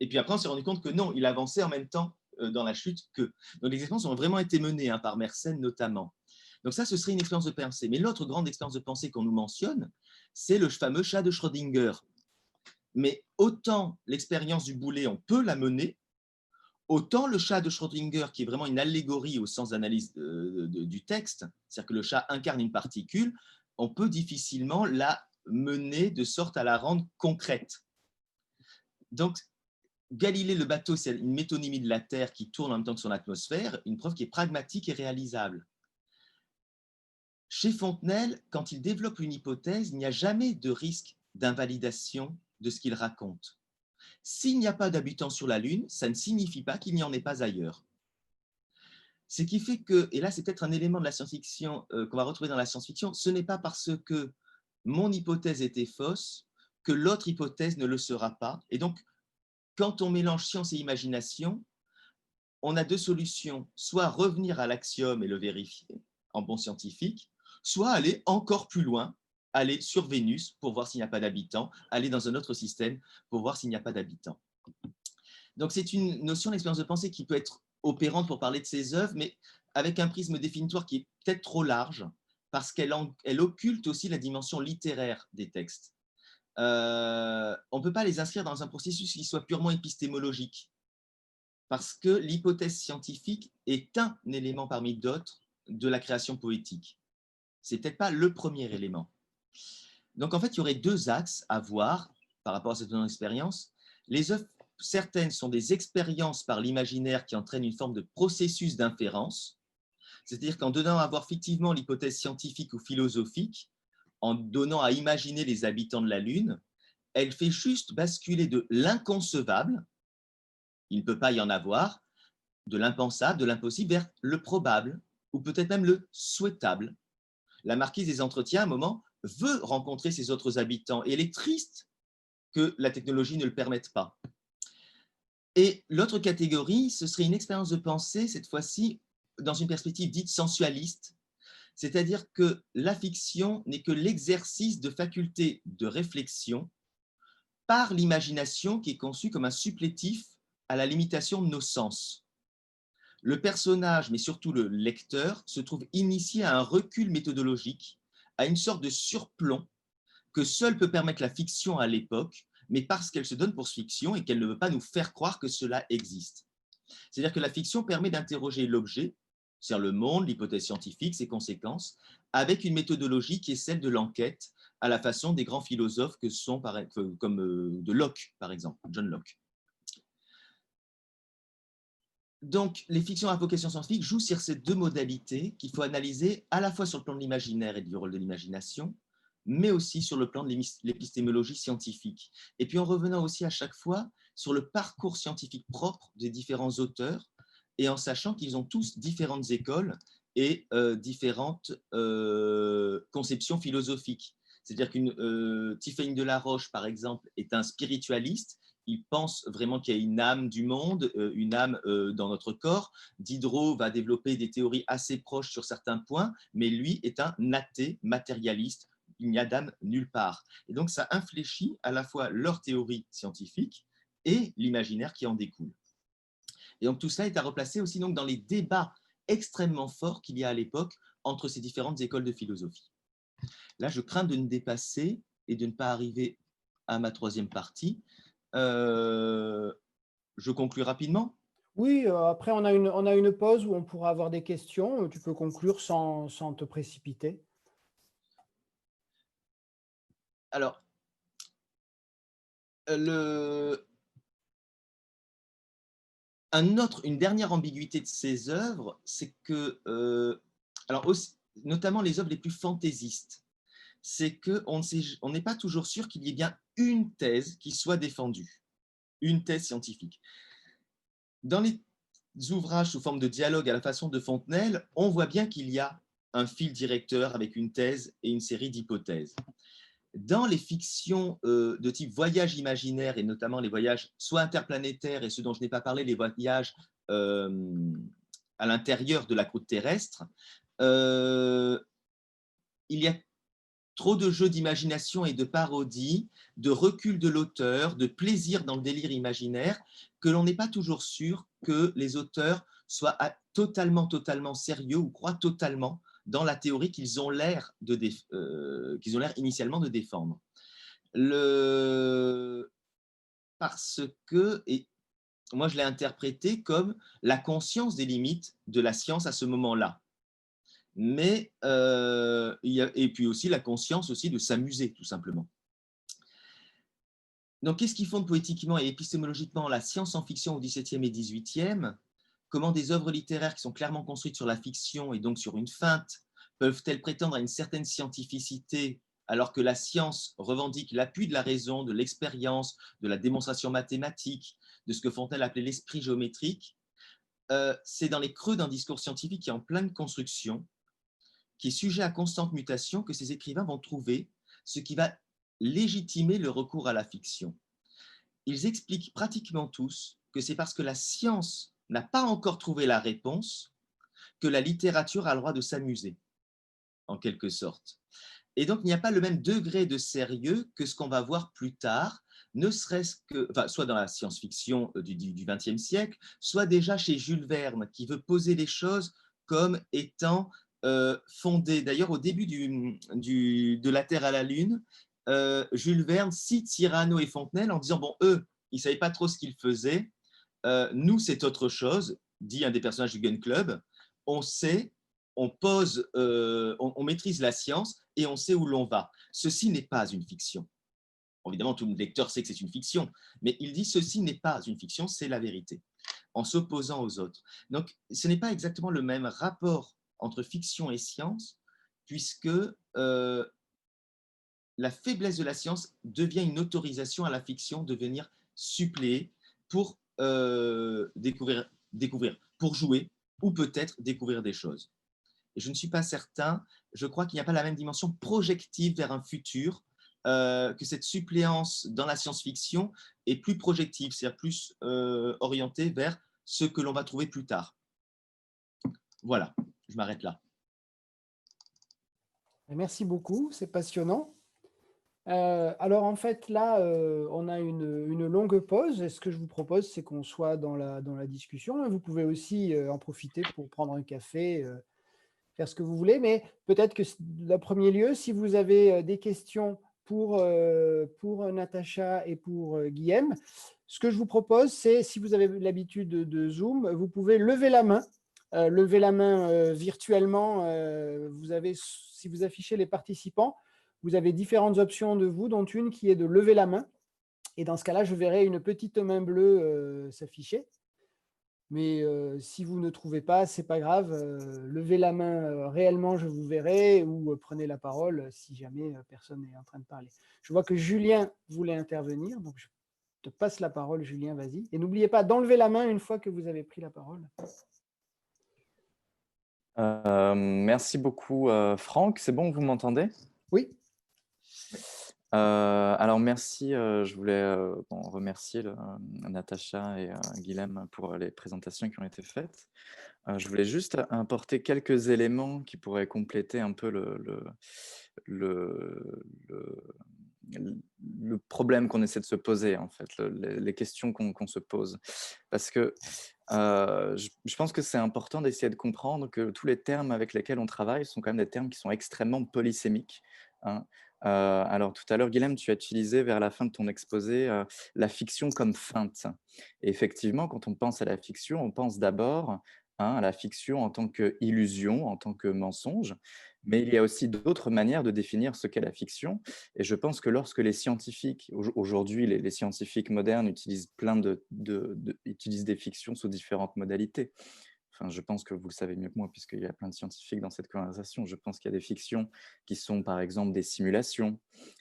Et puis après, on s'est rendu compte que non, il avançait en même temps dans la chute qu'eux. Donc les expériences ont vraiment été menées par Mersenne notamment. Donc ça, ce serait une expérience de pensée. Mais l'autre grande expérience de pensée qu'on nous mentionne, c'est le fameux chat de Schrödinger. Mais autant l'expérience du boulet, on peut la mener, autant le chat de Schrödinger, qui est vraiment une allégorie au sens d'analyse du texte, c'est-à-dire que le chat incarne une particule, on peut difficilement la mener de sorte à la rendre concrète. Donc, Galilée, le bateau, c'est une métonymie de la Terre qui tourne en même temps que son atmosphère, une preuve qui est pragmatique et réalisable. Chez Fontenelle, quand il développe une hypothèse, il n'y a jamais de risque d'invalidation de ce qu'il raconte. S'il n'y a pas d'habitants sur la Lune, ça ne signifie pas qu'il n'y en ait pas ailleurs. Ce qui fait que, et là c'est peut-être un élément de la science-fiction qu'on va retrouver dans la science-fiction, ce n'est pas parce que mon hypothèse était fausse que l'autre hypothèse ne le sera pas. Et donc, quand on mélange science et imagination, on a deux solutions, soit revenir à l'axiome et le vérifier en bon scientifique, soit aller encore plus loin, aller sur Vénus pour voir s'il n'y a pas d'habitants, aller dans un autre système pour voir s'il n'y a pas d'habitants. Donc c'est une notion d'expérience de pensée qui peut être opérante pour parler de ses œuvres, mais avec un prisme définitoire qui est peut-être trop large, parce qu'elle occulte aussi la dimension littéraire des textes. On ne peut pas les inscrire dans un processus qui soit purement épistémologique, parce que l'hypothèse scientifique est un élément parmi d'autres de la création poétique. C'est peut-être pas le premier élément. Donc en fait, il y aurait deux axes à voir par rapport à cette expérience. Les œuvres, certaines sont des expériences par l'imaginaire qui entraînent une forme de processus d'inférence, c'est-à-dire qu'en donnant à voir fictivement l'hypothèse scientifique ou philosophique, en donnant à imaginer les habitants de la Lune, elle fait juste basculer de l'inconcevable, il ne peut pas y en avoir, de l'impensable, de l'impossible, vers le probable, ou peut-être même le souhaitable. La marquise des Entretiens, à un moment, veut rencontrer ses autres habitants, et elle est triste que la technologie ne le permette pas. Et l'autre catégorie, ce serait une expérience de pensée, cette fois-ci, dans une perspective dite sensualiste, c'est-à-dire que la fiction n'est que l'exercice de facultés de réflexion par l'imagination qui est conçue comme un supplétif à la limitation de nos sens. Le personnage, mais surtout le lecteur, se trouve initié à un recul méthodologique, à une sorte de surplomb que seule peut permettre la fiction à l'époque, mais parce qu'elle se donne pour fiction et qu'elle ne veut pas nous faire croire que cela existe. C'est-à-dire que la fiction permet d'interroger l'objet, c'est-à-dire le monde, l'hypothèse scientifique, ses conséquences, avec une méthodologie qui est celle de l'enquête, à la façon des grands philosophes que sont comme de Locke, par exemple, John Locke. Donc, les fictions à vocation scientifique jouent sur ces deux modalités qu'il faut analyser à la fois sur le plan de l'imaginaire et du rôle de l'imagination, mais aussi sur le plan de l'épistémologie scientifique. Et puis en revenant aussi à chaque fois sur le parcours scientifique propre des différents auteurs, et en sachant qu'ils ont tous différentes écoles et différentes conceptions philosophiques. C'est-à-dire qu'une Tiphaine de la Roche, par exemple, est un spiritualiste. Il pense vraiment qu'il y a une âme du monde, une âme dans notre corps. Diderot va développer des théories assez proches sur certains points, mais lui est un athée matérialiste. Il n'y a d'âme nulle part. Et donc, ça infléchit à la fois leur théorie scientifique et l'imaginaire qui en découle. Et donc, tout cela est à replacer aussi donc, dans les débats extrêmement forts qu'il y a à l'époque entre ces différentes écoles de philosophie. Là, je crains de ne dépasser et de ne pas arriver à ma troisième partie. Je conclue rapidement. Oui, après, on a une pause où on pourra avoir des questions. Tu peux conclure sans te précipiter. Alors, le, une dernière ambiguïté de ces œuvres, c'est que, alors aussi, notamment les œuvres les plus fantaisistes, c'est on n'est pas toujours sûr qu'il y ait bien une thèse qui soit défendue, une thèse scientifique. Dans les ouvrages sous forme de dialogue à la façon de Fontenelle, on voit bien qu'il y a un fil directeur avec une thèse et une série d'hypothèses. Dans les fictions de type voyage imaginaire, et notamment les voyages soit interplanétaires et ceux dont je n'ai pas parlé, les voyages à l'intérieur de la croûte terrestre, il y a trop de jeux d'imagination et de parodie, de recul de l'auteur, de plaisir dans le délire imaginaire, que l'on n'est pas toujours sûr que les auteurs soient totalement sérieux ou croient totalement dans la théorie qu'ils ont l'air initialement de défendre. Parce que, et moi je l'ai interprété comme la conscience des limites de la science à ce moment-là. Mais et puis aussi la conscience aussi de s'amuser, tout simplement. Donc, qu'est-ce qui fonde poétiquement et épistémologiquement la science en fiction au XVIIe et XVIIIe? Comment des œuvres littéraires qui sont clairement construites sur la fiction et donc sur une feinte peuvent-elles prétendre à une certaine scientificité alors que la science revendique l'appui de la raison, de l'expérience, de la démonstration mathématique, de ce que Fontenelle appelait l'esprit géométrique? C'est dans les creux d'un discours scientifique qui est en pleine construction, qui est sujet à constante mutation, que ces écrivains vont trouver ce qui va légitimer le recours à la fiction. Ils expliquent pratiquement tous que c'est parce que la science n'a pas encore trouvé la réponse que la littérature a le droit de s'amuser, en quelque sorte. Et donc, il n'y a pas le même degré de sérieux que ce qu'on va voir plus tard, ne serait-ce que, enfin, soit dans la science-fiction du XXe siècle, soit déjà chez Jules Verne, qui veut poser les choses comme étant fondées. D'ailleurs, au début de La Terre à la Lune, Jules Verne cite Cyrano et Fontenelle en disant, bon, eux, ils ne savaient pas trop ce qu'ils faisaient, nous, c'est autre chose, dit un des personnages du Gun Club, on sait, on pose, on maîtrise la science et on sait où l'on va. Ceci n'est pas une fiction. Évidemment, tout le lecteur sait que c'est une fiction, mais il dit ceci n'est pas une fiction, c'est la vérité, en s'opposant aux autres. Donc, ce n'est pas exactement le même rapport entre fiction et science, puisque la faiblesse de la science devient une autorisation à la fiction de venir suppléer pour découvrir, pour jouer, ou peut-être découvrir des choses. Et je ne suis pas certain, je crois qu'il n'y a pas la même dimension projective vers un futur, que cette suppléance dans la science-fiction est plus projective, c'est-à-dire plus orientée vers ce que l'on va trouver plus tard. Voilà, je m'arrête là. Merci beaucoup, c'est passionnant. Alors en fait, là, on a une longue pause. Et ce que je vous propose, c'est qu'on soit dans la discussion. Vous pouvez aussi en profiter pour prendre un café, faire ce que vous voulez. Mais peut-être que, en premier lieu, si vous avez des questions pour Natacha et pour Guillaume, ce que je vous propose, c'est, si vous avez l'habitude de Zoom, vous pouvez lever la main. Lever la main virtuellement. Si vous affichez les participants, vous avez différentes options de vous, dont une qui est de lever la main. Et dans ce cas-là, je verrai une petite main bleue s'afficher. Mais si vous ne trouvez pas, ce n'est pas grave. Levez la main réellement, je vous verrai, ou prenez la parole si jamais personne n'est en train de parler. Je vois que Julien voulait intervenir, donc je te passe la parole, Julien, vas-y. Et n'oubliez pas d'enlever la main une fois que vous avez pris la parole. Merci beaucoup, Franck. C'est bon, vous m'entendez? Oui. Alors merci, je voulais remercier Natacha et Guilhem pour les présentations qui ont été faites. Je voulais juste apporter quelques éléments qui pourraient compléter un peu le problème qu'on essaie de se poser, en fait, les questions qu'on se pose. Parce que je pense que c'est important d'essayer de comprendre que tous les termes avec lesquels on travaille sont quand même des termes qui sont extrêmement polysémiques. hein. Alors tout à l'heure, Guilhem, tu as utilisé vers la fin de ton exposé la fiction comme feinte. Et effectivement, quand on pense à la fiction, on pense d'abord à la fiction en tant qu'illusion, en tant que mensonge, mais il y a aussi d'autres manières de définir ce qu'est la fiction. Et je pense que lorsque les scientifiques, aujourd'hui, les scientifiques modernes utilisent utilisent des fictions sous différentes modalités. Enfin, je pense que vous le savez mieux que moi, puisqu'il y a plein de scientifiques dans cette conversation. Je pense qu'il y a des fictions qui sont, par exemple, des simulations,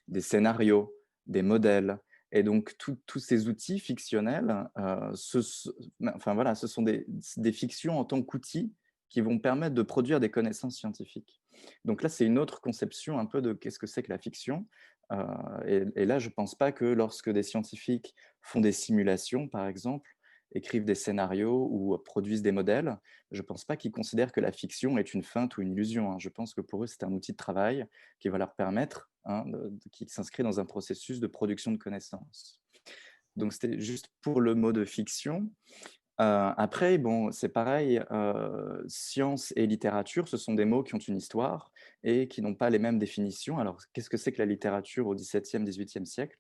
des scénarios, des modèles. Et donc, tous ces outils fictionnels, enfin, voilà, ce sont des fictions en tant qu'outils qui vont permettre de produire des connaissances scientifiques. Donc là, c'est une autre conception un peu de qu'est-ce que c'est que la fiction. Et là, je ne pense pas que lorsque des scientifiques font des simulations, par exemple, écrivent des scénarios ou produisent des modèles, je ne pense pas qu'ils considèrent que la fiction est une feinte ou une illusion, hein. Je pense que pour eux, c'est un outil de travail qui va leur permettre, hein, qui s'inscrit dans un processus de production de connaissances. Donc, c'était juste pour le mot de fiction. Après, bon, c'est pareil, science et littérature, ce sont des mots qui ont une histoire et qui n'ont pas les mêmes définitions. Alors, qu'est-ce que c'est que la littérature au XVIIe, XVIIIe siècle?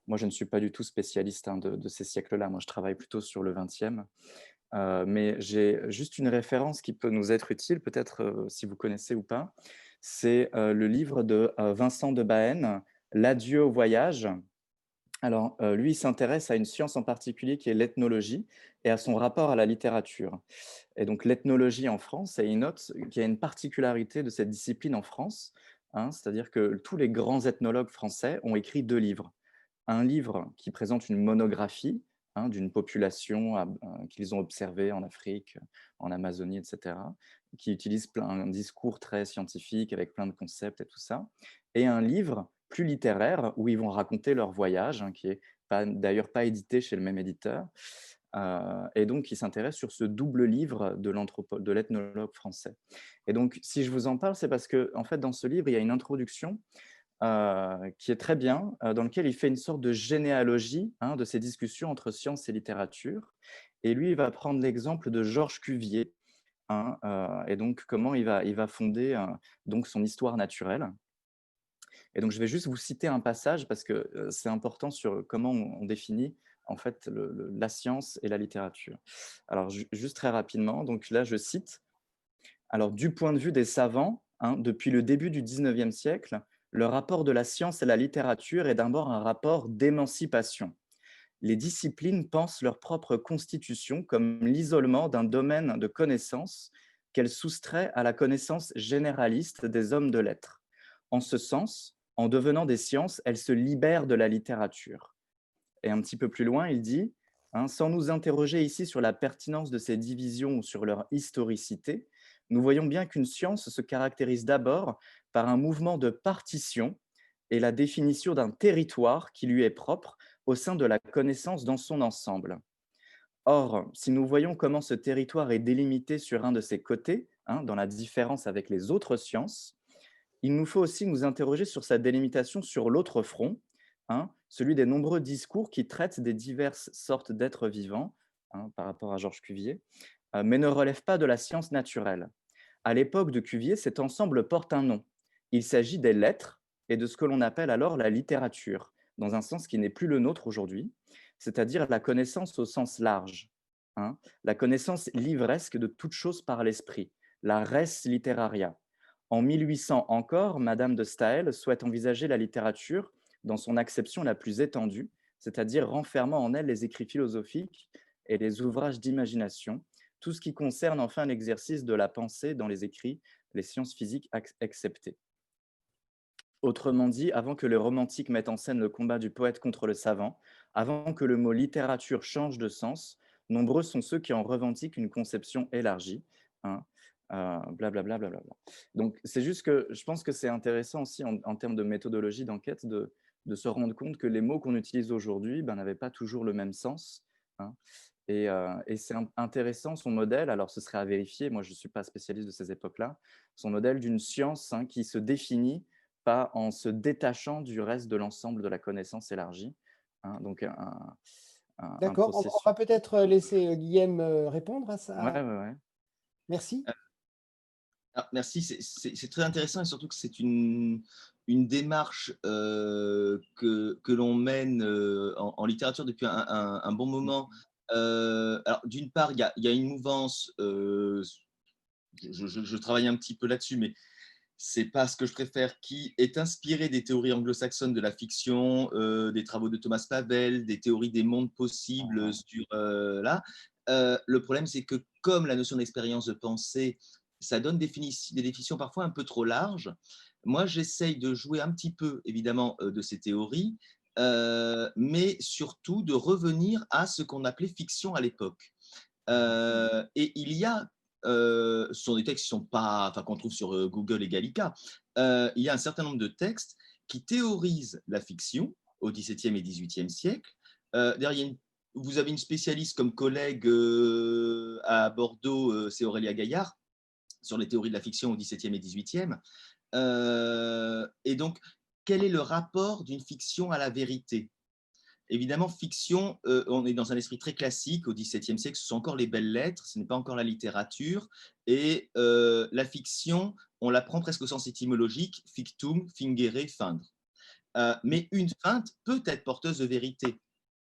Moi, je ne suis pas du tout spécialiste, hein, de ces siècles-là. Moi, je travaille plutôt sur le XXe. Mais j'ai juste une référence qui peut nous être utile, peut-être si vous connaissez ou pas. C'est le livre de Vincent de Baën, L'adieu au voyage. Alors, lui, il s'intéresse à une science en particulier qui est l'ethnologie et à son rapport à la littérature. Et donc, l'ethnologie en France, et il note qu'il y a une particularité de cette discipline en France, hein, c'est-à-dire que tous les grands ethnologues français ont écrit 2 livres. Un livre qui présente une monographie, hein, d'une population qu'ils ont observée en Afrique, en Amazonie, etc., qui utilise un discours très scientifique avec plein de concepts et tout ça, et un livre plus littéraire où ils vont raconter leur voyage, hein, qui est d'ailleurs pas édité chez le même éditeur. Et donc, ils s'intéressent sur ce double livre de l'ethnologue français. Et donc, si je vous en parle, c'est parce que, en fait, dans ce livre, il y a une introduction qui est très bien, dans lequel il fait une sorte de généalogie, hein, de ces discussions entre science et littérature. Et lui, il va prendre l'exemple de Georges Cuvier, hein, et donc comment il va fonder donc son histoire naturelle. Et donc, je vais juste vous citer un passage parce que c'est important sur comment on définit en fait la science et la littérature. Alors, juste très rapidement, donc là, je cite, alors, du point de vue des savants, hein, depuis le début du XIXe siècle, le rapport de la science à la littérature est d'abord un rapport d'émancipation. Les disciplines pensent leur propre constitution comme l'isolement d'un domaine de connaissance qu'elles soustraient à la connaissance généraliste des hommes de lettres. En ce sens, en devenant des sciences, elles se libèrent de la littérature. Et un petit peu plus loin, il dit, hein, sans nous interroger ici sur la pertinence de ces divisions ou sur leur historicité, nous voyons bien qu'une science se caractérise d'abord par un mouvement de partition et la définition d'un territoire qui lui est propre au sein de la connaissance dans son ensemble. Or, si nous voyons comment ce territoire est délimité sur un de ses côtés, hein, dans la différence avec les autres sciences, il nous faut aussi nous interroger sur sa délimitation sur l'autre front, hein, celui des nombreux discours qui traitent des diverses sortes d'êtres vivants, hein, par rapport à Georges Cuvier, mais ne relèvent pas de la science naturelle. À l'époque de Cuvier, cet ensemble porte un nom. Il s'agit des lettres et de ce que l'on appelle alors la littérature, dans un sens qui n'est plus le nôtre aujourd'hui, c'est-à-dire la connaissance au sens large, hein, la connaissance livresque de toute chose par l'esprit, la res literaria. En 1800 encore, Madame de Staël souhaite envisager la littérature dans son acception la plus étendue, c'est-à-dire renfermant en elle les écrits philosophiques et les ouvrages d'imagination, tout ce qui concerne enfin l'exercice de la pensée dans les écrits, les sciences physiques exceptées. Autrement dit, avant que les romantiques mettent en scène le combat du poète contre le savant, avant que le mot littérature change de sens, nombreux sont ceux qui en revendiquent une conception élargie, hein, blablabla. Donc, c'est juste que je pense que c'est intéressant aussi en termes de méthodologie d'enquête de se rendre compte que les mots qu'on utilise aujourd'hui n'avaient pas toujours le même sens, hein. Et c'est intéressant son modèle, alors ce serait à vérifier, moi je ne suis pas spécialiste de ces époques-là, son modèle d'une science, hein, qui se définit pas en se détachant du reste de l'ensemble de la connaissance élargie, hein, donc un D'accord, on processus. va peut-être laisser Guillaume répondre à Ouais, ça. ouais, ouais. Merci. Ah, merci, c'est très intéressant et surtout que c'est une démarche que l'on mène en littérature depuis un bon moment. Alors, d'une part, il y a une mouvance, je travaille un petit peu là-dessus, mais c'est pas ce que je préfère, qui est inspiré des théories anglo-saxonnes de la fiction, des travaux de Thomas Pavel, des théories des mondes possibles sur là. Le problème, c'est que comme la notion d'expérience de pensée, ça donne des définitions parfois un peu trop larges. Moi, j'essaye de jouer un petit peu, évidemment, de ces théories, mais surtout de revenir à ce qu'on appelait fiction à l'époque. Et il y a, ce sont des textes qui sont pas, enfin, qu'on trouve sur Google et Gallica, il y a un certain nombre de textes qui théorisent la fiction au XVIIe et XVIIIe siècle. D'ailleurs, vous avez une spécialiste comme collègue à Bordeaux, c'est Aurélia Gaillard, sur les théories de la fiction au XVIIe et XVIIIe. Et donc, quel est le rapport d'une fiction à la vérité? Évidemment, fiction, on est dans un esprit très classique. Au XVIIe siècle, ce sont encore les belles lettres, ce n'est pas encore la littérature. Et la fiction, on la prend presque au sens étymologique, fictum, fingere, feindre. Mais une feinte peut être porteuse de vérité.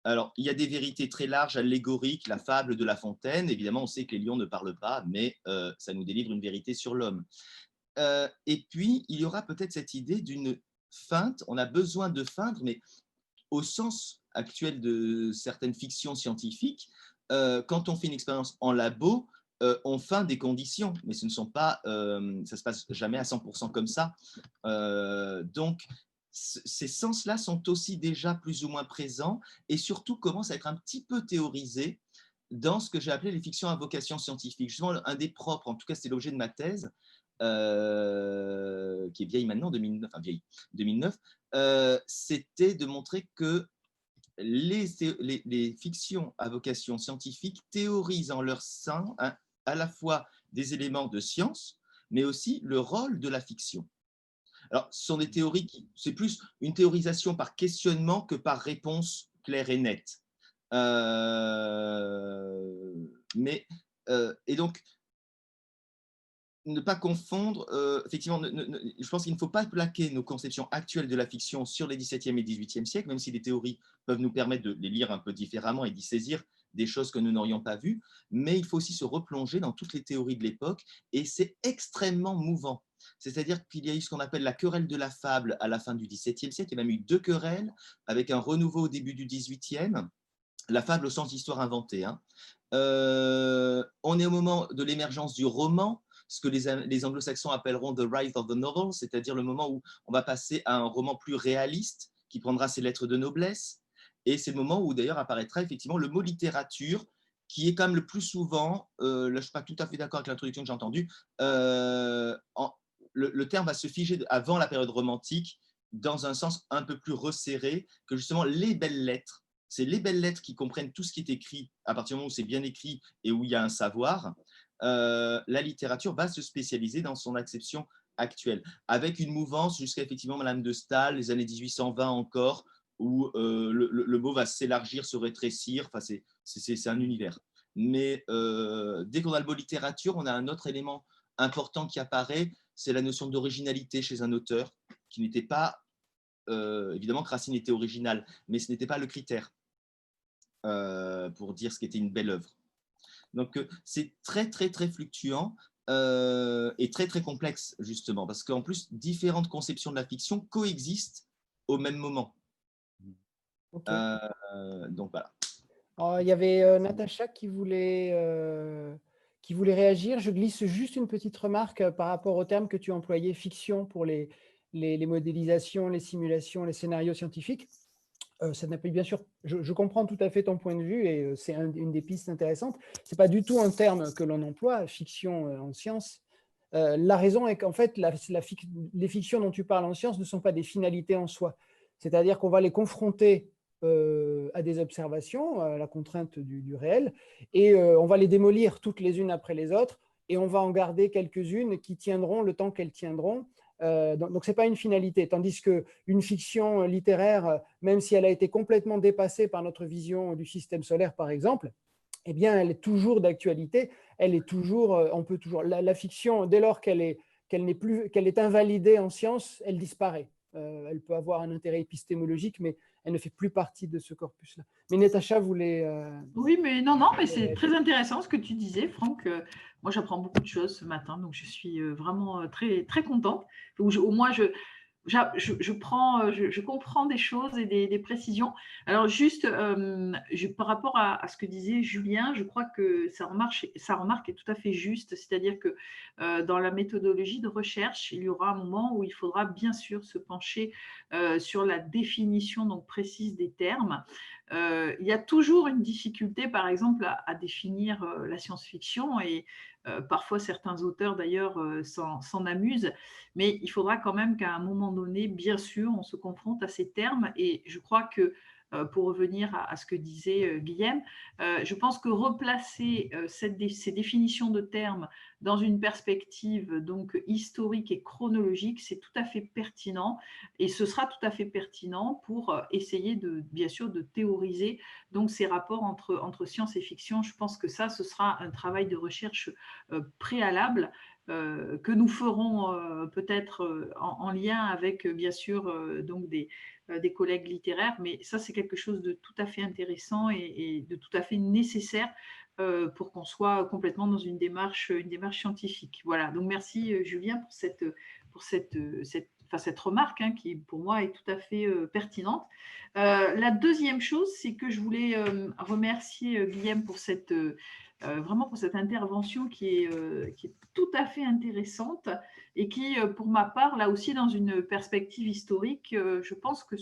Alors, il y a des vérités très larges, allégoriques, la fable de La Fontaine. Évidemment, on sait que les lions ne parlent pas, mais ça nous délivre une vérité sur l'homme. Et puis, il y aura peut-être cette idée d'une feinte. On a besoin de feindre, mais au sens actuel de certaines fictions scientifiques, quand on fait une expérience en labo, on feint des conditions, mais ce ne sont pas, ça se passe jamais à 100% comme ça. Donc, ces sens-là sont aussi déjà plus ou moins présents et surtout commencent à être un petit peu théorisés dans ce que j'ai appelé les fictions à vocation scientifique. Justement, un des propres, en tout cas, c'était l'objet de ma thèse, qui est vieille maintenant, 2009, enfin vieille, 2009, c'était de montrer que les fictions à vocation scientifique théorisent en leur sein à la fois des éléments de science, mais aussi le rôle de la fiction. Alors, ce sont des théories qui, c'est plus une théorisation par questionnement que par réponse claire et nette. Et donc, ne pas confondre, effectivement, je pense qu'il ne faut pas plaquer nos conceptions actuelles de la fiction sur les XVIIe et XVIIIe siècles, même si les théories peuvent nous permettre de les lire un peu différemment et d'y saisir des choses que nous n'aurions pas vues, mais il faut aussi se replonger dans toutes les théories de l'époque, et c'est extrêmement mouvant. C'est-à-dire qu'il y a eu ce qu'on appelle la querelle de la fable à la fin du XVIIe siècle, il y a même eu 2 querelles, avec un renouveau au début du XVIIIe, la fable au sens d'histoire inventée. Hein. On est au moment de l'émergence du roman, ce que les anglo-saxons appelleront the rise of the novel, c'est-à-dire le moment où on va passer à un roman plus réaliste, qui prendra ses lettres de noblesse. Et c'est le moment où d'ailleurs apparaîtra effectivement le mot littérature, qui est quand même le plus souvent, là je ne suis pas tout à fait d'accord avec l'introduction que j'ai entendue, le terme va se figer avant la période romantique, dans un sens un peu plus resserré, que justement les belles lettres. C'est les belles lettres qui comprennent tout ce qui est écrit, à partir du moment où c'est bien écrit et où il y a un savoir. La littérature va se spécialiser dans son acception actuelle, avec une mouvance jusqu'à effectivement Madame de Staël, les années 1820 encore, où le mot va s'élargir, se rétrécir, enfin, c'est un univers. Mais dès qu'on a le mot littérature, on a un autre élément important qui apparaît, c'est la notion d'originalité chez un auteur, qui n'était pas, évidemment que Racine était original, mais ce n'était pas le critère pour dire ce qu'était une belle œuvre. Donc, c'est très, très, très fluctuant et très, très complexe, justement, parce qu'en plus, différentes conceptions de la fiction coexistent au même moment. Okay. Donc, voilà. Alors, il y avait Natacha qui voulait réagir. Je glisse juste une petite remarque par rapport au terme que tu employais, fiction, pour les modélisations, les simulations, les scénarios scientifiques. Ça n'a pas, bien sûr, je comprends tout à fait ton point de vue et c'est une des pistes intéressantes. Ce n'est pas du tout un terme que l'on emploie, fiction en sciences. La raison est qu'en fait, les fictions dont tu parles en sciences ne sont pas des finalités en soi. C'est-à-dire qu'on va les confronter à des observations, à la contrainte du réel, et on va les démolir toutes les unes après les autres, et on va en garder quelques-unes qui tiendront le temps qu'elles tiendront. Donc, ce n'est pas une finalité, tandis qu'une fiction littéraire, même si elle a été complètement dépassée par notre vision du système solaire, par exemple, eh bien, elle est toujours d'actualité. elle est toujours, on peut toujours, la fiction, dès lors qu'elle est invalidée en sciences, elle disparaît. Elle peut avoir un intérêt épistémologique, mais elle ne fait plus partie de ce corpus-là. Mais Natacha voulait… Oui, mais non, mais c'est très intéressant ce que tu disais, Franck. Moi, j'apprends beaucoup de choses ce matin, donc je suis vraiment très, très contente. Au moins, je comprends des choses et des précisions. Alors, juste par rapport à ce que disait Julien, je crois que sa remarque est tout à fait juste. C'est-à-dire que dans la méthodologie de recherche, il y aura un moment où il faudra bien sûr se pencher sur la définition donc précise des termes. Il y a toujours une difficulté, par exemple, à définir la science-fiction et parfois certains auteurs d'ailleurs s'en amusent, mais il faudra quand même qu'à un moment donné, bien sûr, on se confronte à ces termes et je crois que pour revenir à ce que disait Guillaume, je pense que replacer ces définitions de termes dans une perspective donc historique et chronologique, c'est tout à fait pertinent et ce sera tout à fait pertinent pour essayer bien sûr de théoriser donc ces rapports entre science et fiction. Je pense que ça, ce sera un travail de recherche préalable que nous ferons peut-être en lien avec bien sûr donc des collègues littéraires, mais ça c'est quelque chose de tout à fait intéressant et de tout à fait nécessaire pour qu'on soit complètement dans une démarche scientifique. Voilà, donc merci Julien pour cette remarque qui pour moi est tout à fait pertinente. La deuxième chose, c'est que je voulais remercier Guillaume pour vraiment pour cette intervention qui est tout à fait intéressante et qui, pour ma part, là aussi dans une perspective historique, je pense que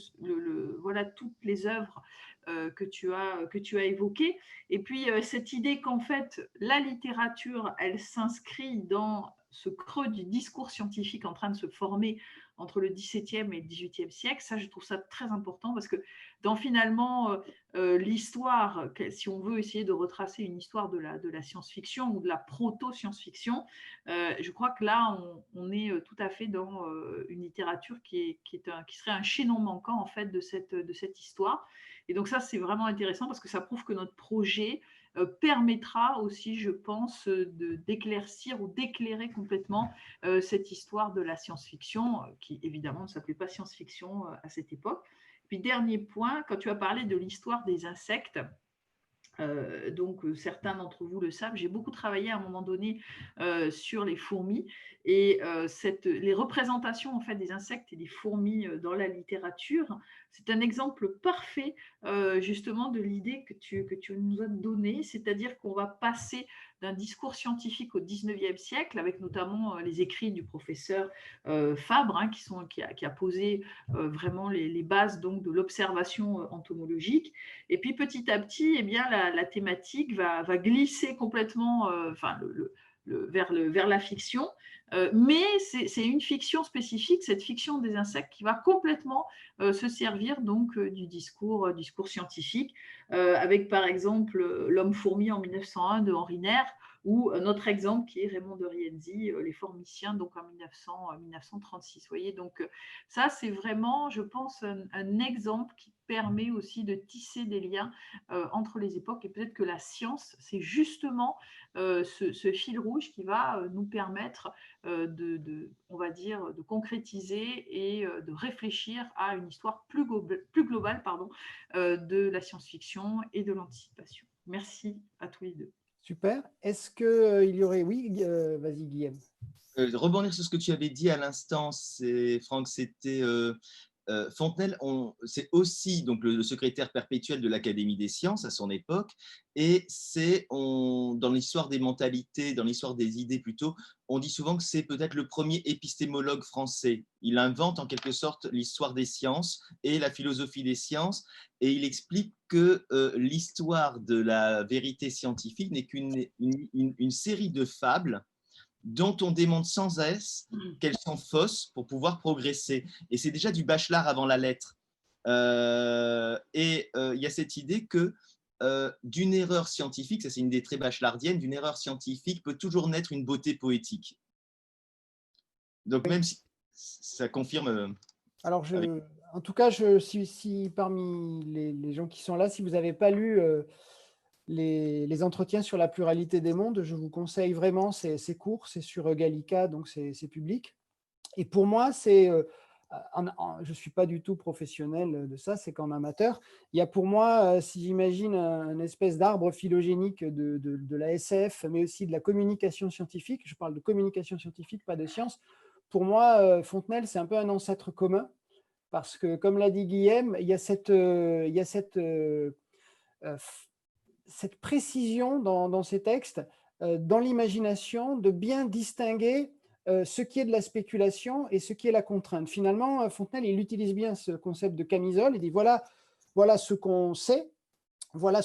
voilà toutes les œuvres que tu as évoquées. Et puis cette idée qu'en fait la littérature, elle s'inscrit dans ce creux du discours scientifique en train de se former entre le XVIIe et le XVIIIe siècle, ça je trouve ça très important parce que dans finalement l'histoire, si on veut essayer de retracer une histoire de la science-fiction ou de la proto-science-fiction, je crois que là on est tout à fait dans une littérature qui serait un chaînon manquant en fait de cette histoire. Et donc ça c'est vraiment intéressant parce que ça prouve que notre projet permettra aussi, je pense, d'éclaircir ou d'éclairer complètement cette histoire de la science-fiction, qui évidemment ne s'appelait pas science-fiction à cette époque. Puis dernier point, quand tu as parlé de l'histoire des insectes, donc certains d'entre vous le savent, j'ai beaucoup travaillé à un moment donné sur les fourmis et les représentations en fait des insectes et des fourmis dans la littérature, c'est un exemple parfait justement de l'idée que tu nous as donnée, c'est-à-dire qu'on va passer d'un discours scientifique au XIXe siècle, avec notamment les écrits du professeur Fabre, qui a posé vraiment les bases donc, de l'observation entomologique. Et puis petit à petit, eh bien, la thématique va glisser complètement vers la fiction. Mais c'est une fiction spécifique, cette fiction des insectes, qui va complètement se servir donc du discours scientifique, avec par exemple L'homme-fourmi en 1901 de Henri Nairre, ou notre exemple qui est Raymond de Rienzi, Les Formiciens, donc en 1936. Vous voyez, donc ça, c'est vraiment, je pense, un exemple qui permet aussi de tisser des liens entre les époques. Et peut-être que la science, c'est justement ce fil rouge qui va nous permettre on va dire, de concrétiser et de réfléchir à une histoire plus globale de la science-fiction et de l'anticipation. Merci à tous les deux. Super. Est-ce qu'il y aurait… Oui, vas-y Guillaume. Rebondir sur ce que tu avais dit à l'instant, Franck, c'était Fontenelle, c'est aussi donc, le secrétaire perpétuel de l'Académie des sciences à son époque, et c'est dans l'histoire des mentalités, dans l'histoire des idées plutôt, on dit souvent que c'est peut-être le premier épistémologue français. Il invente en quelque sorte l'histoire des sciences et la philosophie des sciences, et il explique que l'histoire de la vérité scientifique n'est qu'une série de fables dont on démontre sans cesse qu'elles sont fausses pour pouvoir progresser. Et c'est déjà du Bachelard avant la lettre. Il y a cette idée que d'une erreur scientifique, ça c'est une idée très bachelardienne, d'une erreur scientifique peut toujours naître une beauté poétique. Donc même si ça confirme… Alors, en tout cas, si parmi les gens qui sont là, si vous n'avez pas lu les entretiens sur la pluralité des mondes. Je vous conseille vraiment, c'est court, c'est sur Gallica, donc c'est public. Et pour moi, je ne suis pas du tout professionnel de ça, c'est qu'en amateur. Il y a pour moi, si j'imagine un espèce d'arbre phylogénique de la SF, mais aussi de la communication scientifique, je parle de communication scientifique, pas de science. Pour moi, Fontenelle, c'est un peu un ancêtre commun, parce que, comme l'a dit Guillaume, il y a cette précision dans ces textes, dans l'imagination, de bien distinguer ce qui est de la spéculation et ce qui est la contrainte. Finalement, Fontenelle, il utilise bien ce concept de camisole. Il dit voilà ce qu'on sait, voilà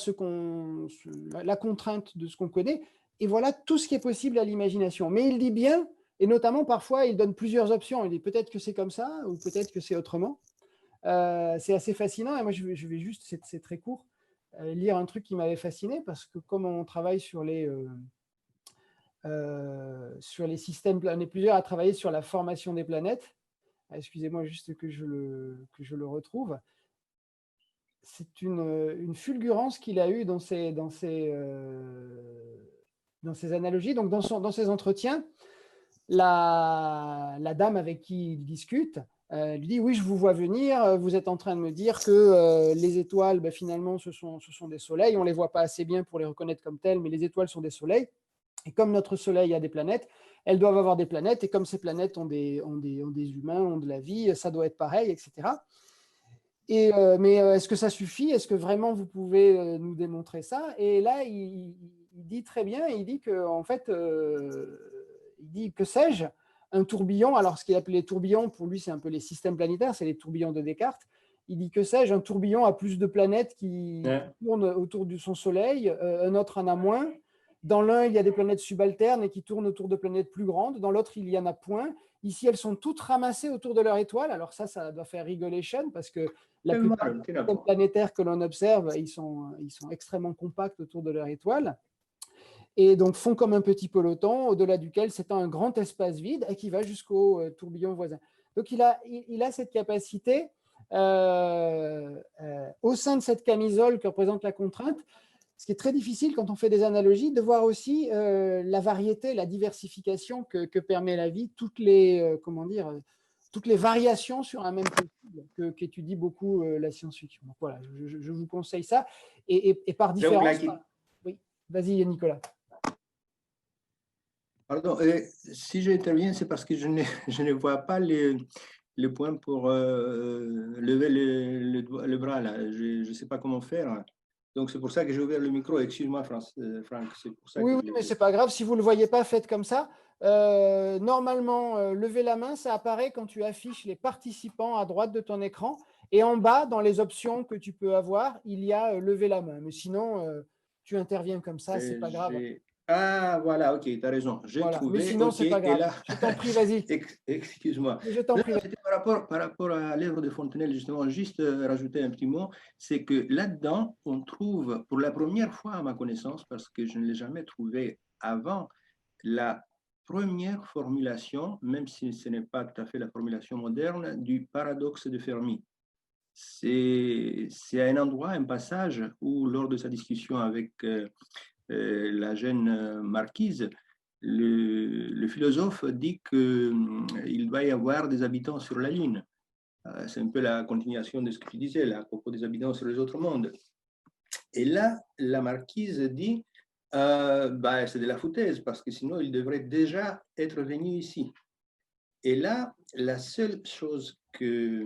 la contrainte de ce qu'on connaît, et voilà tout ce qui est possible à l'imagination. Mais il dit bien, et notamment parfois, il donne plusieurs options. Il dit peut-être que c'est comme ça, ou peut-être que c'est autrement. C'est assez fascinant, et moi je vais juste, c'est très court, lire un truc qui m'avait fasciné, parce que comme on travaille sur les systèmes, on est plusieurs à travailler sur la formation des planètes. Excusez-moi juste que je le retrouve. C'est une fulgurance qu'il a eue dans ses analogies. Donc dans ses entretiens, la dame avec qui il discute lui dit « Oui, je vous vois venir, vous êtes en train de me dire que les étoiles, finalement, ce sont des soleils. On ne les voit pas assez bien pour les reconnaître comme tels, mais les étoiles sont des soleils. Et comme notre Soleil a des planètes, elles doivent avoir des planètes. Et comme ces planètes ont des humains, ont de la vie, ça doit être pareil, etc. » Mais est-ce que ça suffit? Est-ce que vraiment vous pouvez nous démontrer ça? Et là, il dit très bien, il dit que, en fait, il dit que sais-je, un tourbillon, alors ce qu'il appelait les tourbillons, pour lui, c'est un peu les systèmes planétaires, c'est les tourbillons de Descartes. Il dit que sais-je, un tourbillon a plus de planètes qui tournent autour de son Soleil, un autre en a moins. Dans l'un, il y a des planètes subalternes et qui tournent autour de planètes plus grandes. Dans l'autre, il y en a point. Ici, elles sont toutes ramassées autour de leur étoile. Alors ça doit faire rigolation parce que la plupart des systèmes planétaires que l'on observe, ils sont extrêmement compacts autour de leur étoile. Et donc font comme un petit peloton, au-delà duquel s'étend un grand espace vide et qui va jusqu'au tourbillon voisin. Donc il a cette capacité, au sein de cette camisole que représente la contrainte, ce qui est très difficile quand on fait des analogies, de voir aussi la variété, la diversification que permet la vie, toutes les variations sur un même possible qu'étudie beaucoup la science-fiction. Donc voilà, je vous conseille ça. Et par différence... Oui, vas-y Nicolas. Pardon, si j'interviens, c'est parce que je ne vois pas le point pour lever le bras là. Je ne sais pas comment faire. Donc, c'est pour ça que j'ai ouvert le micro. Excuse-moi, Franck. Oui, mais ce n'est pas grave. Si vous ne le voyez pas, faites comme ça. Normalement, lever la main, ça apparaît quand tu affiches les participants à droite de ton écran. Et en bas, dans les options que tu peux avoir, il y a lever la main. Mais sinon, tu interviens comme ça, ce n'est pas grave. Ah, voilà, ok, tu as raison. J'ai trouvé. Mais sinon, c'est pas grave. Là... Je t'en prie, vas-y. Excuse-moi. Je t'en prie. C'était par rapport à l'œuvre de Fontenelle, justement, juste rajouter un petit mot, c'est que là-dedans, on trouve, pour la première fois à ma connaissance, parce que je ne l'ai jamais trouvé avant, la première formulation, même si ce n'est pas tout à fait la formulation moderne, du paradoxe de Fermi. C'est à un endroit, un passage où, lors de sa discussion avec la jeune marquise, le philosophe dit qu'il va y avoir des habitants sur la Lune. C'est un peu la continuation de ce que tu disais là, à propos des habitants sur les autres mondes. Et là, la marquise dit c'est de la foutaise, parce que sinon, il devrait déjà être venu ici. Et là, la seule chose que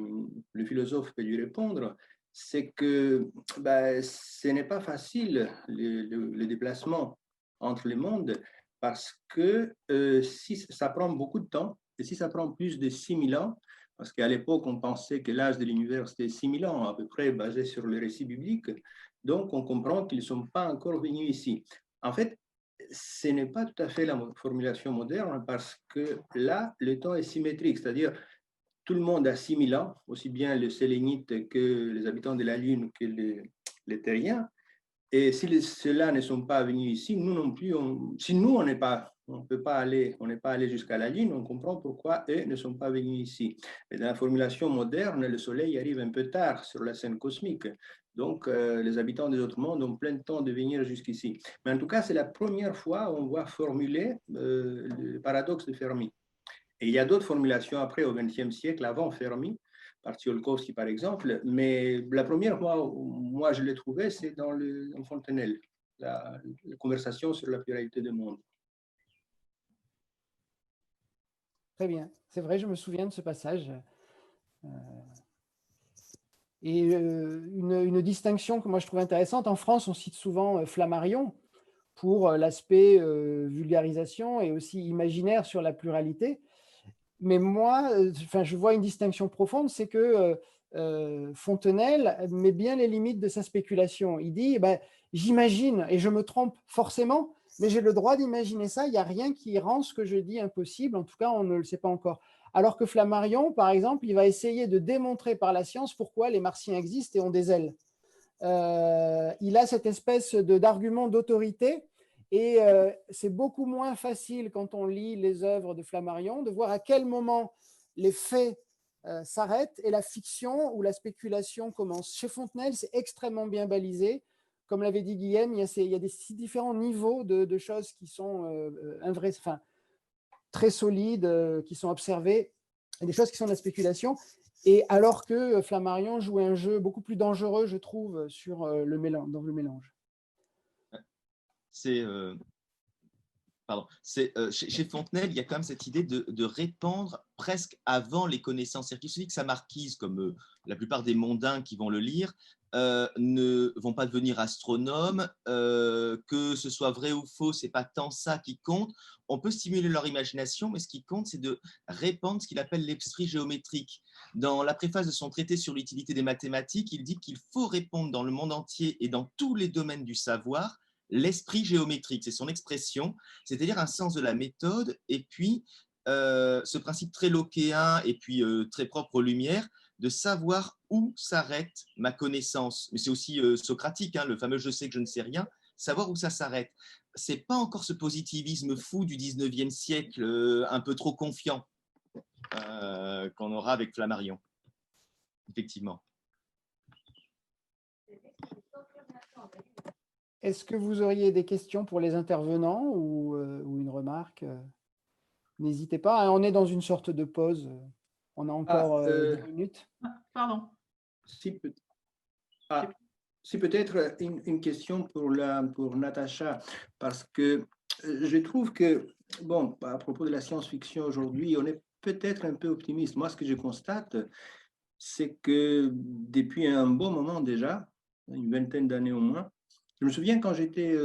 le philosophe peut lui répondre, c'est que ce n'est pas facile le déplacement entre les mondes, parce que si ça prend beaucoup de temps, et si ça prend plus de 6000 ans, parce qu'à l'époque, on pensait que l'âge de l'univers, c'était 6000 ans, à peu près basé sur le récit biblique, donc on comprend qu'ils ne sont pas encore venus ici. En fait, ce n'est pas tout à fait la formulation moderne, parce que là, le temps est symétrique, c'est-à-dire tout le monde a 6000 ans, aussi bien les Sélénites que les habitants de la Lune que les Terriens. Et si ceux-là ne sont pas venus ici, nous non plus, si nous, on n'est pas, on peut pas aller, on n'est pas allé jusqu'à la Lune, on comprend pourquoi eux ne sont pas venus ici. Mais dans la formulation moderne, le Soleil arrive un peu tard sur la scène cosmique. Donc, les habitants des autres mondes ont plein de temps de venir jusqu'ici. Mais en tout cas, c'est la première fois où on voit formuler le paradoxe de Fermi. Et il y a d'autres formulations après, au XXe siècle, avant Fermi, par Tsiolkovsky par exemple, mais la première fois où moi je l'ai trouvé, c'est dans Fontenelle, la conversation sur la pluralité des mondes. Très bien, c'est vrai, je me souviens de ce passage. Et une distinction que moi je trouve intéressante, en France on cite souvent Flammarion pour l'aspect vulgarisation et aussi imaginaire sur la pluralité. Mais moi, je vois une distinction profonde, c'est que Fontenelle met bien les limites de sa spéculation. Il dit, j'imagine, et je me trompe forcément, mais j'ai le droit d'imaginer ça, il n'y a rien qui rend ce que je dis impossible, en tout cas, on ne le sait pas encore. Alors que Flammarion, par exemple, il va essayer de démontrer par la science pourquoi les Martiens existent et ont des ailes. Il a cette espèce d'argument d'autorité. Et c'est beaucoup moins facile quand on lit les œuvres de Flammarion de voir à quel moment les faits s'arrêtent et la fiction ou la spéculation commence. Chez Fontenelle, c'est extrêmement bien balisé. Comme l'avait dit Guillaume, il y a des différents niveaux de choses qui sont très solides, qui sont observées, et des choses qui sont de la spéculation. Et alors que Flammarion joue un jeu beaucoup plus dangereux, je trouve, sur dans le mélange. Chez Fontenelle, il y a quand même cette idée de répandre presque avant les connaissances. C'est-à-dire qu'il suffit que sa marquise, comme la plupart des mondains qui vont le lire, ne vont pas devenir astronomes, que ce soit vrai ou faux, c'est pas tant ça qui compte. On peut stimuler leur imagination, mais ce qui compte, c'est de répandre ce qu'il appelle l'esprit géométrique. Dans la préface de son traité sur l'utilité des mathématiques, il dit qu'il faut répondre dans le monde entier et dans tous les domaines du savoir l'esprit géométrique, c'est son expression, c'est-à-dire un sens de la méthode, et puis ce principe très lockéen et puis très propre aux Lumières, de savoir où s'arrête ma connaissance. Mais c'est aussi socratique, le fameux « je sais que je ne sais rien », savoir où ça s'arrête. Ce n'est pas encore ce positivisme fou du 19e siècle, un peu trop confiant, qu'on aura avec Flammarion, effectivement. Est-ce que vous auriez des questions pour les intervenants ou une remarque? N'hésitez pas, on est dans une sorte de pause. On a encore 10 minutes. Pardon. Si peut-être une question pour Natacha, parce que je trouve que, bon, à propos de la science-fiction aujourd'hui, on est peut-être un peu optimiste. Moi, ce que je constate, c'est que depuis un bon moment déjà, une vingtaine d'années au moins, je me souviens quand j'étais,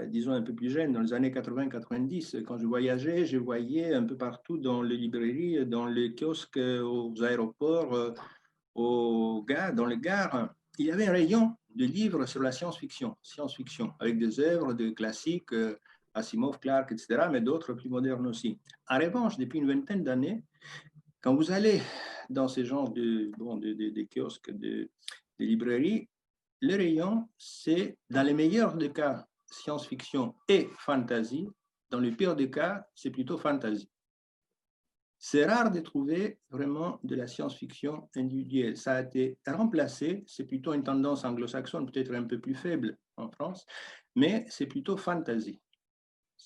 disons, un peu plus jeune, dans les années 80-90, quand je voyageais, je voyais un peu partout dans les librairies, dans les kiosques, aux aéroports, dans les gares, il y avait un rayon de livres sur la science-fiction, avec des œuvres de classiques, Asimov, Clarke, etc., mais d'autres plus modernes aussi. En revanche, depuis une vingtaine d'années, quand vous allez dans ces genres de kiosques, de librairies, le rayon, c'est dans les meilleurs des cas science-fiction et fantasy. Dans le pire des cas, c'est plutôt fantasy. C'est rare de trouver vraiment de la science-fiction individuelle. Ça a été remplacé, c'est plutôt une tendance anglo-saxonne, peut-être un peu plus faible en France, mais c'est plutôt fantasy.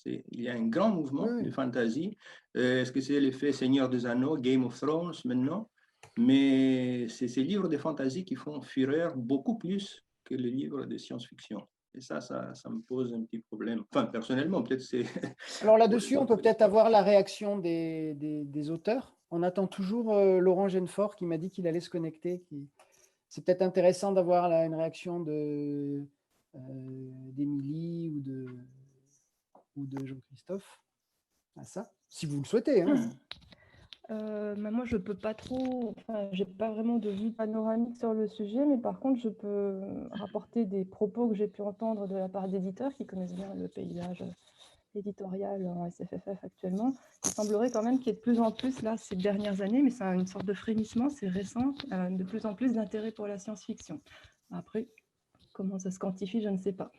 Il y a un grand mouvement de fantasy. Est-ce que c'est l'effet Seigneur des Anneaux, Game of Thrones maintenant? Mais c'est ces livres de fantasy qui font fureur beaucoup plus que les livres de science-fiction. Et ça me pose un petit problème. Enfin, personnellement, peut-être c'est... Alors là-dessus, on peut peut-être avoir la réaction des auteurs. On attend toujours Laurent Genefort qui m'a dit qu'il allait se connecter. C'est peut-être intéressant d'avoir une réaction d'Émilie ou de Jean-Christophe à ça, si vous le souhaitez. Moi, je peux pas trop, j'ai pas vraiment de vue panoramique sur le sujet, mais par contre, je peux rapporter des propos que j'ai pu entendre de la part d'éditeurs qui connaissent bien le paysage éditorial en SFFF actuellement. Il semblerait quand même qu'il y ait de plus en plus, là, ces dernières années, mais c'est une sorte de frémissement, c'est récent, de plus en plus d'intérêt pour la science-fiction. Après, Comment ça se quantifie, je ne sais pas.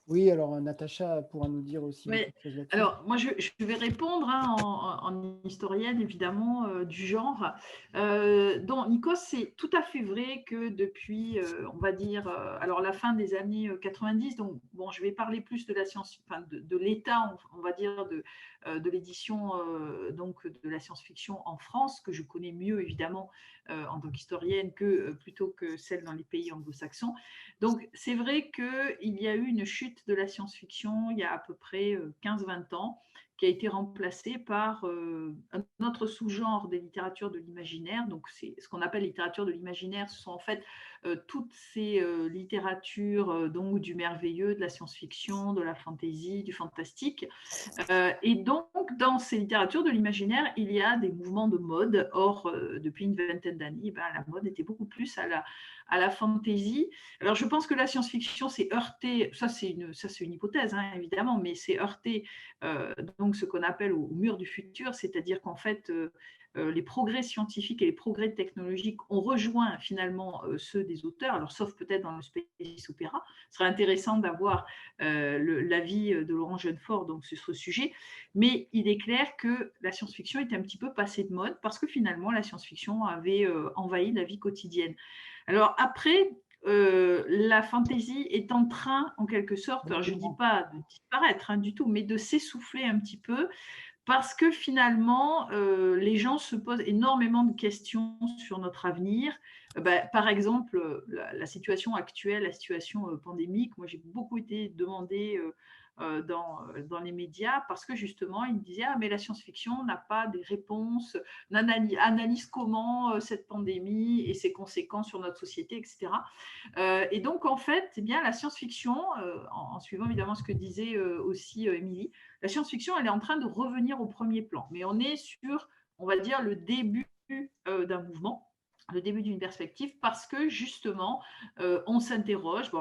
Oui, alors Natacha pourra nous dire aussi Oui. quelque chose là-dessus. Alors, moi, je vais répondre en historienne, évidemment, du genre. Donc, Nikos, c'est tout à fait vrai que depuis, on va dire, alors la fin des années 90, donc, bon, je vais parler plus de la science, enfin, de l'état, on va dire, de l'édition donc de la science-fiction en France, que je connais mieux, évidemment, en tant qu'historienne, plutôt que celle dans les pays anglo-saxons. Donc, c'est vrai qu'il y a eu une chute de la science-fiction il y a à peu près 15-20 ans, qui a été remplacée par un autre sous-genre des littératures de l'imaginaire. Donc, c'est ce qu'on appelle littérature de l'imaginaire. Ce sont en fait toutes ces littératures donc, du merveilleux, de la science-fiction, de la fantasy, du fantastique. Et donc, dans ces littératures de l'imaginaire, il y a des mouvements de mode. Or, depuis une vingtaine d'années, la mode était beaucoup plus à la fantasy. Alors, je pense que la science-fiction s'est heurtée, ça c'est une hypothèse, hein, évidemment, mais c'est heurté donc ce qu'on appelle au mur du futur, c'est-à-dire qu'en fait, les progrès scientifiques et les progrès technologiques ont rejoint finalement ceux des auteurs, alors sauf peut-être dans le space opéra. Ce serait intéressant d'avoir l'avis de Laurent Jeunefort donc, sur ce sujet, mais il est clair que la science-fiction était un petit peu passée de mode parce que finalement la science-fiction avait envahi la vie quotidienne. Alors après, la fantaisie est en train, en quelque sorte, alors je ne dis pas de disparaître du tout, mais de s'essouffler un petit peu parce que finalement, les gens se posent énormément de questions sur notre avenir. Par exemple, la situation actuelle, la situation pandémique, moi j'ai beaucoup été demandée dans les médias parce que justement, ils me disaient « Ah, mais la science-fiction n'a pas des réponses, analyse comment cette pandémie et ses conséquences sur notre société, etc. » Et donc, en fait, eh bien, la science-fiction, en suivant évidemment ce que disait aussi Émilie, la science-fiction, elle est en train de revenir au premier plan. Mais on est sur, on va dire, le début d'un mouvement, le début d'une perspective, parce que justement, on s'interroge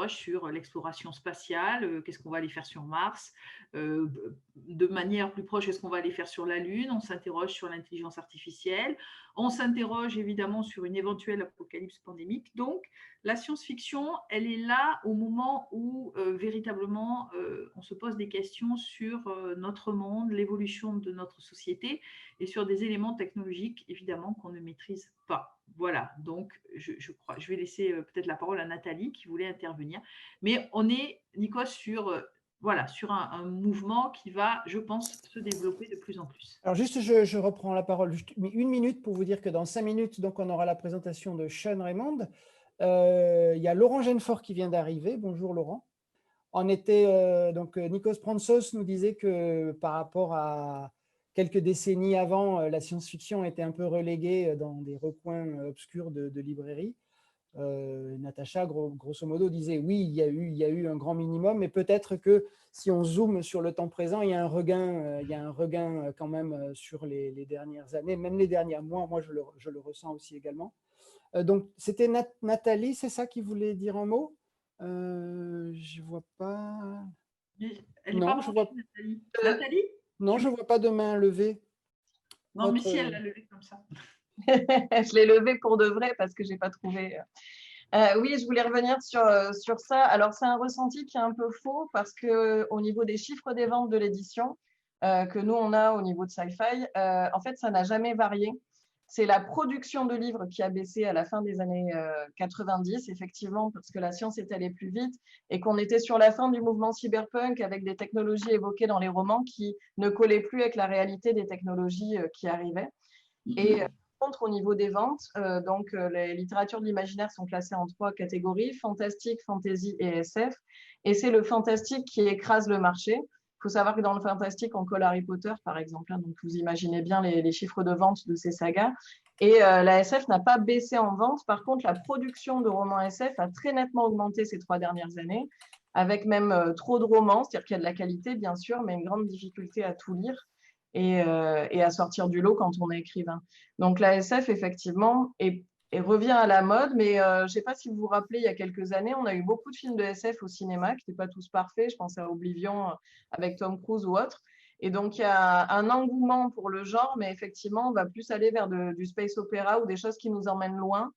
sur l'exploration spatiale, qu'est-ce qu'on va aller faire sur Mars, de manière plus proche, qu'est-ce qu'on va aller faire sur la Lune, on s'interroge sur l'intelligence artificielle, on s'interroge évidemment sur une éventuelle apocalypse pandémique. Donc, la science-fiction, elle est là au moment où véritablement on se pose des questions sur notre monde, l'évolution de notre société et sur des éléments technologiques évidemment qu'on ne maîtrise pas. Voilà, donc je crois, je vais laisser peut-être la parole à Nathalie qui voulait intervenir. Mais on est, Nico, sur un mouvement qui va, je pense, se développer de plus en plus. Alors juste, je reprends la parole, juste une minute pour vous dire que dans 5 minutes, donc, on aura la présentation de Sean Raymond. Il y a Laurent Jeunefort qui vient d'arriver. Bonjour Laurent. Donc Nikos Prantzos nous disait que par rapport à quelques décennies avant, la science-fiction était un peu reléguée dans des recoins obscurs de librairies. Natacha, grosso modo, disait oui, il y a eu un grand minimum, mais peut-être que si on zoome sur le temps présent, il y a un regain quand même sur les dernières années, même les derniers mois. Moi, je le ressens aussi également. Donc, c'était Nathalie, c'est ça qui voulait dire un mot? Je ne vois pas. Elle n'est pas montée, Nathalie. Nathalie? Non, je ne vois pas de main levée. Non, mais si elle l'a levée comme ça. Je l'ai levée pour de vrai parce que je n'ai pas trouvé. Oui, je voulais revenir sur ça. Alors, c'est un ressenti qui est un peu faux parce qu'au niveau des chiffres des ventes de l'édition que nous, on a au niveau de Sci-Fi, en fait, ça n'a jamais varié. C'est la production de livres qui a baissé à la fin des années 90, effectivement, parce que la science est allée plus vite et qu'on était sur la fin du mouvement cyberpunk avec des technologies évoquées dans les romans qui ne collaient plus avec la réalité des technologies qui arrivaient. Et contre, au niveau des ventes, les littératures de l'imaginaire sont classées en 3 catégories, fantastique, fantasy et SF. Et c'est le fantastique qui écrase le marché. Il faut savoir que dans le fantastique, on colle Harry Potter, par exemple. Donc, vous imaginez bien les chiffres de vente de ces sagas. Et la SF n'a pas baissé en vente. Par contre, la production de romans SF a très nettement augmenté ces 3 dernières années, avec même trop de romans, c'est-à-dire qu'il y a de la qualité, bien sûr, mais une grande difficulté à tout lire et à sortir du lot quand on est écrivain. Donc, la SF, effectivement, revient à la mode, mais je ne sais pas si vous vous rappelez, il y a quelques années, on a eu beaucoup de films de SF au cinéma qui n'étaient pas tous parfaits. Je pense à Oblivion avec Tom Cruise ou autre. Et donc, il y a un engouement pour le genre, mais effectivement, on va plus aller vers du space opéra ou des choses qui nous emmènent loin,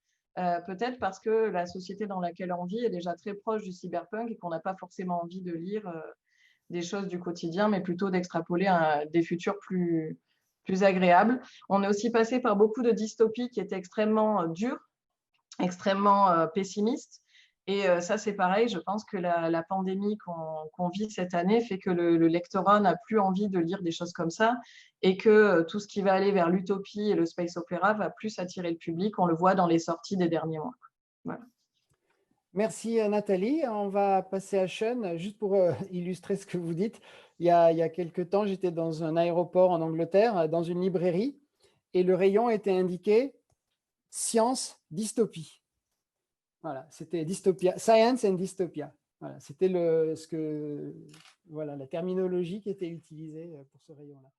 peut-être parce que la société dans laquelle on vit est déjà très proche du cyberpunk et qu'on n'a pas forcément envie de lire des choses du quotidien, mais plutôt d'extrapoler des futurs plus agréables. On est aussi passé par beaucoup de dystopies qui étaient extrêmement dures, extrêmement pessimistes. Et ça, c'est pareil, je pense que la pandémie qu'on vit cette année fait que le lectorat n'a plus envie de lire des choses comme ça et que tout ce qui va aller vers l'utopie et le space opéra va plus attirer le public. On le voit dans les sorties des derniers mois. Voilà. Merci Nathalie. On va passer à Sean, juste pour illustrer ce que vous dites. Il y a quelques temps, j'étais dans un aéroport en Angleterre, dans une librairie, et le rayon était indiqué « Science, dystopie ». Voilà, c'était dystopia, science and dystopia. Voilà, c'était la terminologie qui était utilisée pour ce rayon-là.